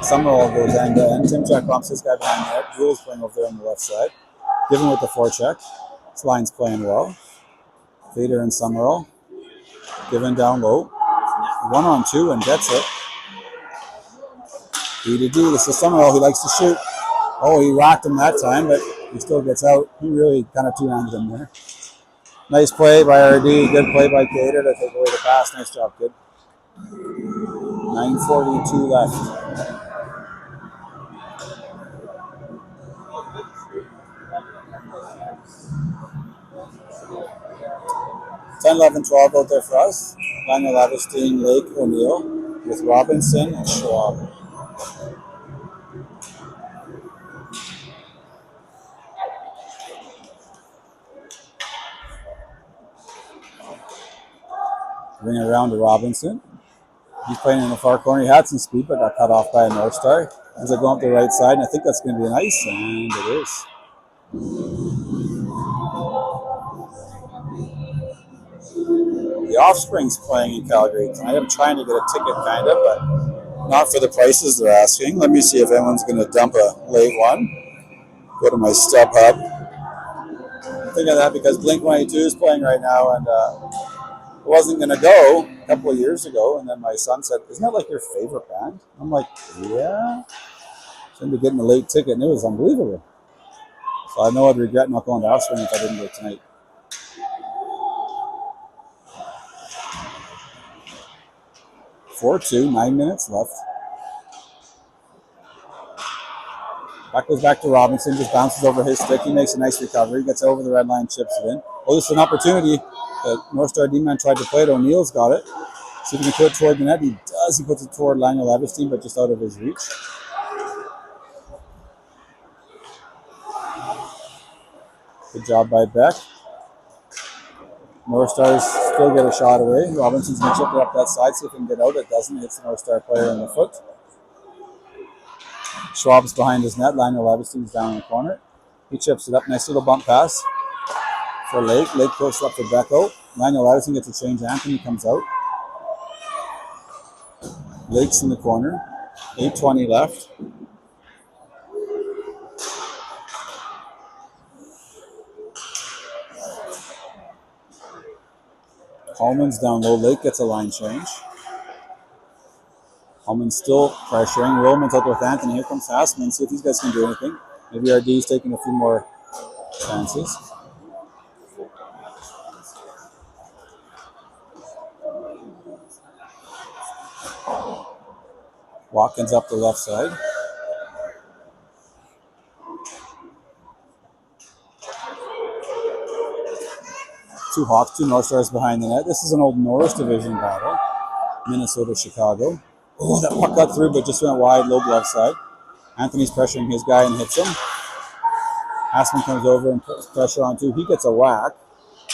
Summerall goes end to end. Tymchak bumps this guy behind the net. Jules playing over there on the left side. Given with the forecheck. This line's playing well. Fader and Summerall. Given down low. 1-on-2 and gets it. D-to-D. This is Summerall. He likes to shoot. Oh, he rocked him that time, but he still gets out. He really kind of two-handed him there. Nice play by RD. Good play by Cater to take away the pass. Nice job, kid. 9:42 left. 10, 11, 12 out there for us. Daniel Lavestein, Lake, O'Neill with Robinson and Schwab. Bring it around to Robinson. He's playing in the far corner. He had some speed, but got cut off by a North Star. As they go up the right side, and I think that's going to be nice, and it is. The Offspring's playing in Calgary tonight. I'm trying to get a ticket, kind of, but not for the prices they're asking. Let me see if anyone's going to dump a late one. Go to my StubHub. I'm thinking of that because Blink-182 is playing right now, and I wasn't going to go a couple of years ago, and then my son said, isn't that like your favorite band? I'm like, yeah. So I'm getting a late ticket, and it was unbelievable. So I know I'd regret not going to Offspring if I didn't go tonight. 4-2, 9 minutes left. That goes back to Robinson, just bounces over his stick. He makes a nice recovery, gets over the red line, chips it in. Oh, this is an opportunity. The North Star D-man tried to play it. O'Neill's got it. See if he can put it toward the net. He does. He puts it toward Daniel Lavestein, but just out of his reach. Good job by Beck. North Stars still get a shot away. Robinson's going to chip it up that side, see if he can get out. It doesn't. Hits the North Star player in the foot. Schwab's behind his net. Daniel Lavestein's down in the corner. He chips it up. Nice little bump pass for Lake. Lake goes up to Becko. Daniel Lavestein gets a change. Anthony comes out. Lake's in the corner. 8:20 left. Hallman's down low. Lake gets a line change. Hallman's still pressuring. Rollman's out there with Anthony. Here comes Hassman. See if these guys can do anything. Maybe RD's taking a few more chances. Watkins up the left side. Two Hawks, two North Stars behind the net. This is an old Norris Division battle. Minnesota, Chicago. Oh, that puck got through, but just went wide, low left side. Anthony's pressuring his guy and hits him. Hassman comes over and puts pressure on too. He gets a whack.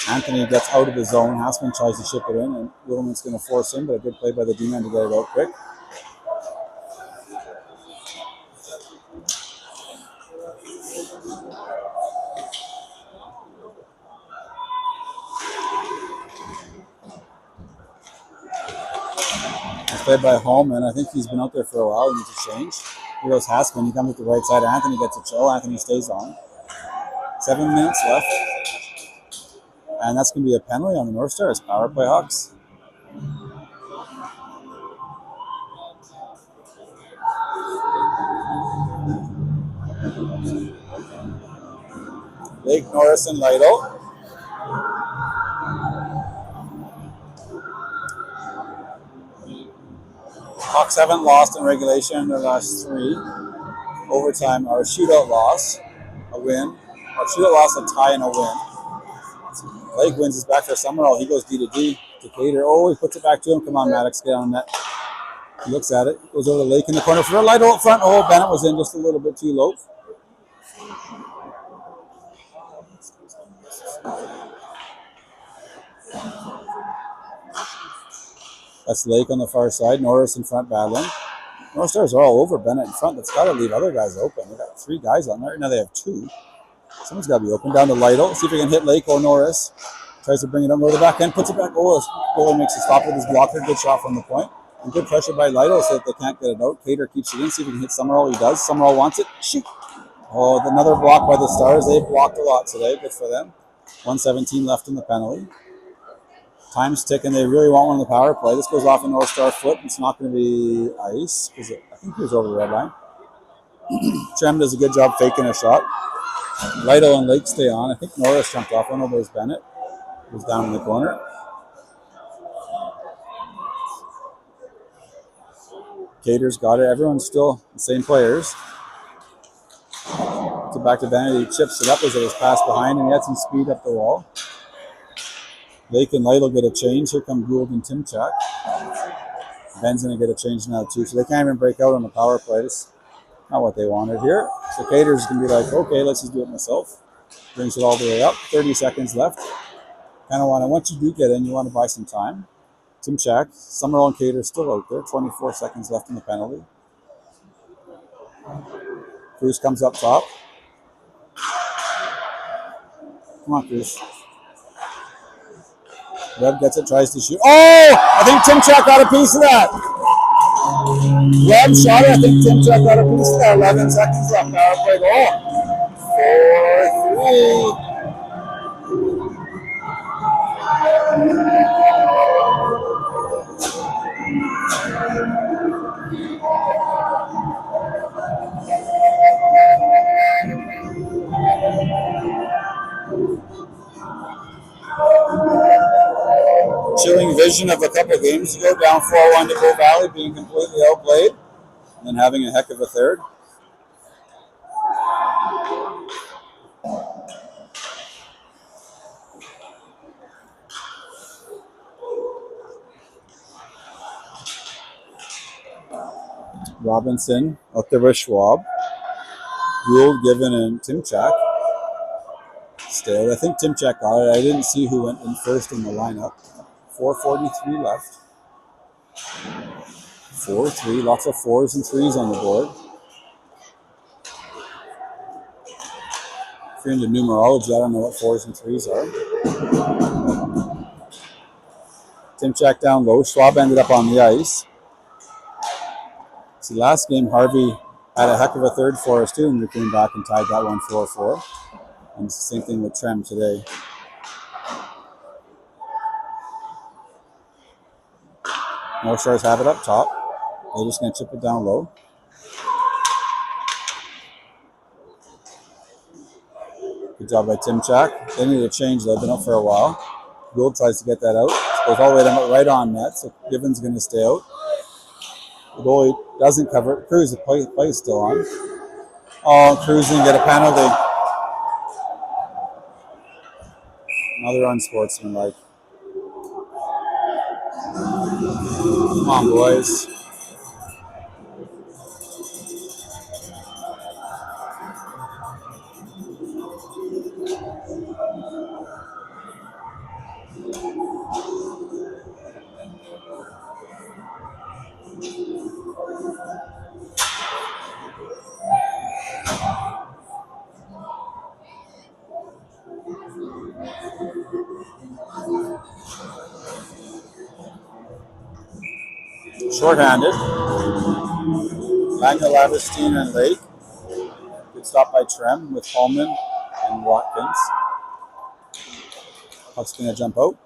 Anthony gets out of his zone. Hassman tries to chip it in, and Willman's going to force him, but a good play by the D-man to get it out quick. Played by Holman. I think he's been out there for a while. He needs a change. Here goes Hassman. He comes to the right side. Anthony gets a chill. Anthony stays on. 7 minutes left. And that's going to be a penalty on the North Stars. Power play Hawks. Lake, Norris, and Lytle. Hawks haven't lost in regulation in their last 3. Overtime, our shootout loss, a win. Our shootout loss, a tie, and a win. Lake wins his back for Summerall. He goes D to D. to Cater. Oh, he puts it back to him. Come on, Maddox, get on net. He looks at it. Goes over to Lake in the corner for a light out front. Oh, Bennett was in just a little bit too low. That's Lake on the far side. Norris in front battling. North Stars are all over Bennett in front. That's got to leave other guys open. They got 3 guys on there. Now they have 2. Someone's got to be open. Down to Lytle. See if he can hit Lake or Norris. Tries to bring it up over the back end. Puts it back. Oh, goalie makes a stop with his blocker. Good shot from the point. And good pressure by Lytle so that they can't get it out. Cater keeps it in. See if he can hit Summerall. He does. Summerall wants it. Shoot. Oh, another block by the Stars. They've blocked a lot today. Good for them. 1:17 left in the penalty. Time's ticking. They really want one on the power play. This goes off a North Star foot. It's not going to be ice because I think he was over the red line. Trem does a good job faking a shot. Lytle and Lake stay on. I think Norris jumped off one. Over his Bennett. He was down in the corner. Cater's got it. Everyone's still the same players. So back to Bennett. He chips it up as it was passed behind him. He had some speed up the wall. Lake and Lytle get a change. Here come Gould and Timchak. Ben's going to get a change now too. So they can't even break out on the power play. It's not what they wanted here. So Cater's going to be like, okay, let's just do it myself. Brings it all the way up. 30 seconds left. Kind of want to, once you do get in, you want to buy some time. Timchak, Summerall and Cater still out there. 24 seconds left in the penalty. Cruz comes up top. Come on, Cruz. Webb gets it, tries to shoot. Oh! I think Timchak got a piece of that. Webb shot it. I think Timchak got a piece of that. 11 seconds left. Power play goal. 4-3. Chilling vision of a couple games ago, down 4-1 to Bow Valley, being completely outplayed, and then having a heck of a third. Robinson out there with Schwab. Gould, Given, and Timchak. Stayed. I think Timchak got it. I didn't see who went in first in the lineup. 4:43 left. 4-3. Lots of 4s and 3s on the board. If you're into numerology, I don't know what 4s and 3s are. Timchak down low. Schwab ended up on the ice. See, last game, Harvey had a heck of a third for us, too, and we came back and tied that one 4-4. And it's the same thing with Trem today. North Stars have it up top. They're just going to chip it down low. Good job by Timchak. They need a change, though. They've been out for a while. Gould tries to get that out. Goes all the way down, right on net, so Given's going to stay out. The goalie doesn't cover it. Cruz, the play is still on. Oh, Cruz didn't get a penalty. Another unsportsmanlike. Come on, boys. Shorthanded. Magna Lavestein and Lake. Good stop by Trem with Holman and Watkins. Puck's going to jump out.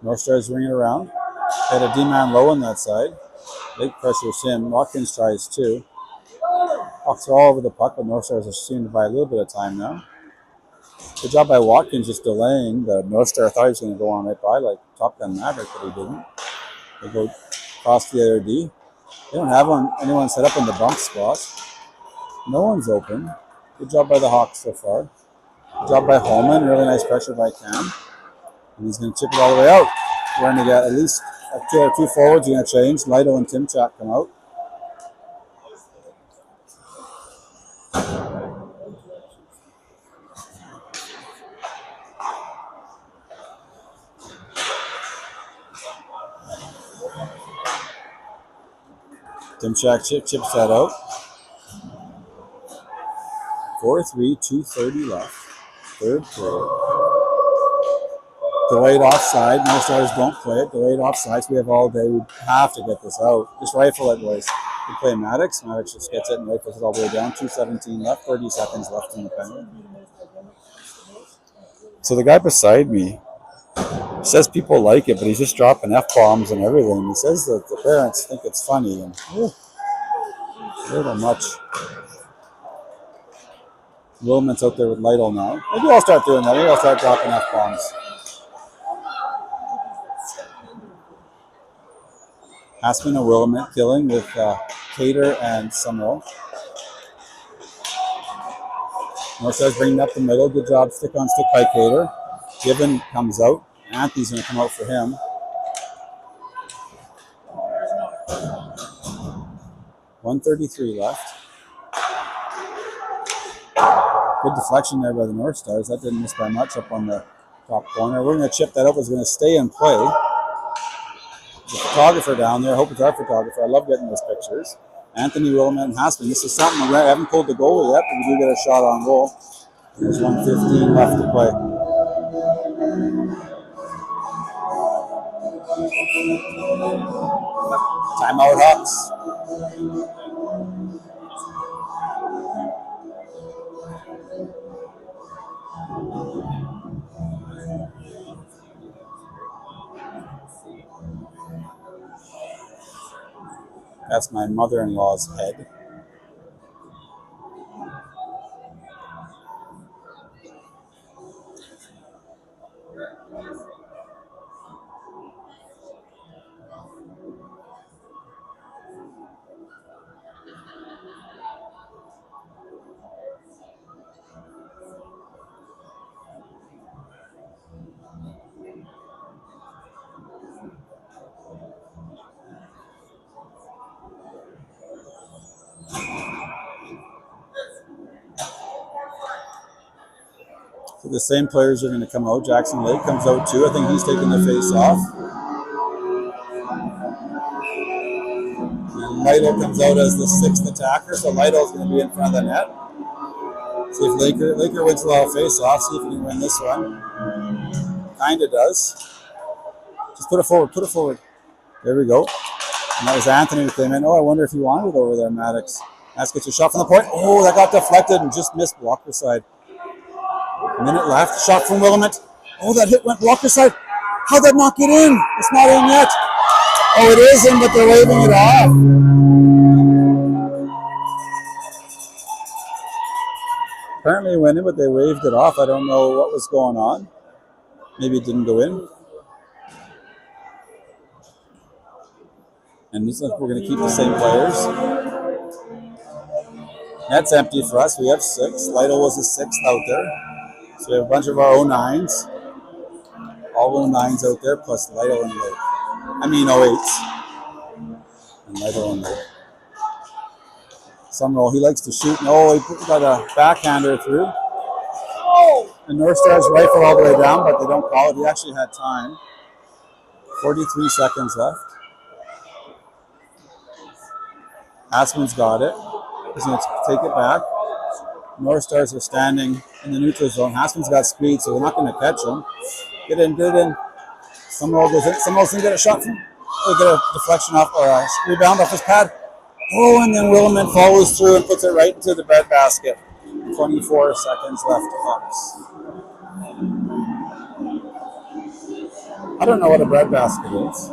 North Stars ring it around. Had a D-man low on that side. Lake pressures him. Watkins tries too. Pucks are all over the puck, but North Stars are seeming to buy a little bit of time now. Good job by Watkins just delaying. The North Star thought he was going to go on right by like Top Gun Maverick, but he didn't. They go across the other D. They don't have anyone set up in the bump spot. No one's open. Good job by the Hawks so far. Good job by Holman. Really nice pressure by Cam. And he's going to chip it all the way out. We're going to get at least two forwards are going to change. Lytle and Timchak come out. Timchak chips that out. 4-3, 2:30 left. Third period. Delayed offside. No Stars don't play it. Delayed offside. So we have all day. We have to get this out. Just rifle it, boys. We play Maddox. Maddox just gets it and rifles it all the way down. 2:17 left. 30 seconds left in the penalty. So the guy beside me says people like it, but he's just dropping F-bombs and everything. He says that the parents think it's funny. And a little much. Wilman's out there with Lytle now. Maybe I'll start doing that. Maybe I'll start dropping F-bombs. Aspen and Wilman killing with Cater and Summerall. North Stars bringing up the middle. Good job, stick on stick by Cater. Given comes out. Anthony's going to come out for him. .133 left. Good deflection there by the North Stars. That didn't miss by much up on the top corner. We're going to chip that up. It's going to stay in play. There's a photographer down there. I hope it's our photographer. I love getting those pictures. Anthony, Wilman, and Haspin. This is something I haven't pulled the goalie yet, but we do get a shot on goal. There's 1:15 left to play. Timeout Hawks. That's my mother-in-law's head. So the same players are going to come out. Jackson Lake comes out too. I think he's taking the face off. And Lytle comes out as the sixth attacker, so Lytle's going to be in front of the net. See if Laker wins a lot of face-offs. See if he can win this one. Kind of does. Just put it forward. Put it forward. There we go. And that was Anthony who came in. Oh, I wonder if he wanted it over there, Maddox. Maddox gets a shot from the point. Oh, that got deflected and just missed blocker side. A minute left. Shot from Willamette. Oh, that hit went blocker side. How'd that not get in? It's not in yet. Oh, it is in, but they're waving it off. Apparently it went in, but they waved it off. I don't know what was going on. Maybe it didn't go in. And this looks like we're going to keep the same players. Net's empty for us. We have 6. Lytle was the 6th out there. So we have a bunch of our 09s. All 09s out there, plus Lytle and Lake. I mean 08s. And Lytle and Lake. Summerall, he likes to shoot. No, he got a backhander through. The North Stars rifle all the way down, but they don't call it. He actually had time. 43 seconds left. Asman's got it. He's going to take it back. North Stars are standing in the neutral zone. Asman's got speed, so they're not going to catch him. Get in, get in. Summerall goes in. Summerall's going to get a shot from. Or get a deflection off or a rebound off his pad. Oh, and then Williman follows through and puts it right into the breadbasket. 24 seconds left to Hawks. I don't know what a breadbasket is.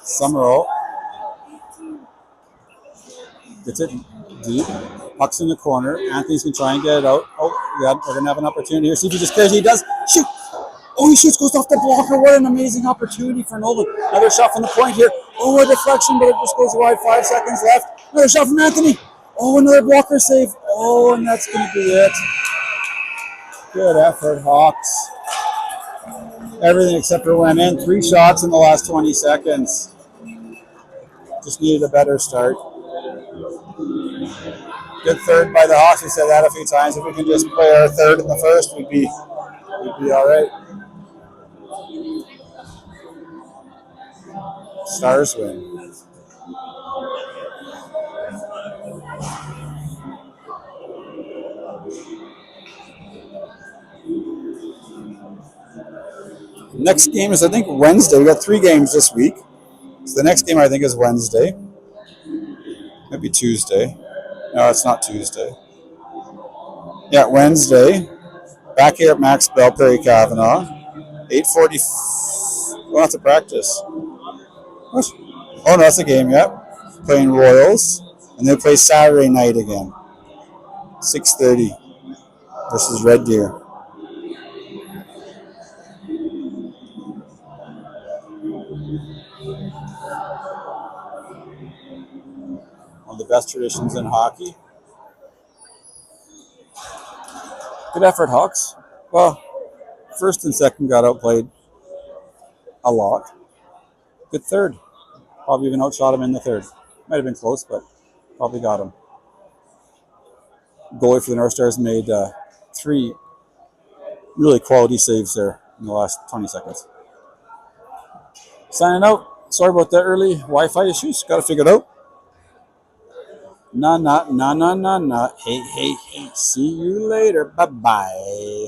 Summerall Gets it deep. Puck's in the corner. Anthony's going to try and get it out. Oh, yeah, we're going to have an opportunity here. See if he just carries it. He does. Shoot. Oh, he shoots, goes off the blocker. What an amazing opportunity for Nolan. Another shot from the point here. Oh, a deflection, but it just goes wide. 5 seconds left. Another shot from Anthony. Oh, another blocker save. Oh, and that's going to be it. Good effort, Hawks. Everything except for went in. 3 shots in the last 20 seconds. Just needed a better start. Good third by the Hawks. We said that a few times. If we can just play our third in the first, we'd be all right. Stars win. Next game is, I think, Wednesday. We got 3 games this week. So the next game, I think, is Wednesday. Maybe Tuesday. No, it's not Tuesday. Yeah, Wednesday. Back here at Max Bell, Perry Kavanaugh. 8:40. We'll have to practice. What? Oh, no, that's a game, yep. Playing Royals. And they play Saturday night again. 6:30 versus Red Deer. One of the best traditions in hockey. Good effort, Hawks. Well, first and second got outplayed a lot. Good third. Probably even outshot him in the third. Might have been close, but probably got him. Goalie for the North Stars made 3 really quality saves there in the last 20 seconds. Signing out. Sorry about the early Wi-Fi issues. Got to figure it out. Nah. Hey. See you later. Bye-bye.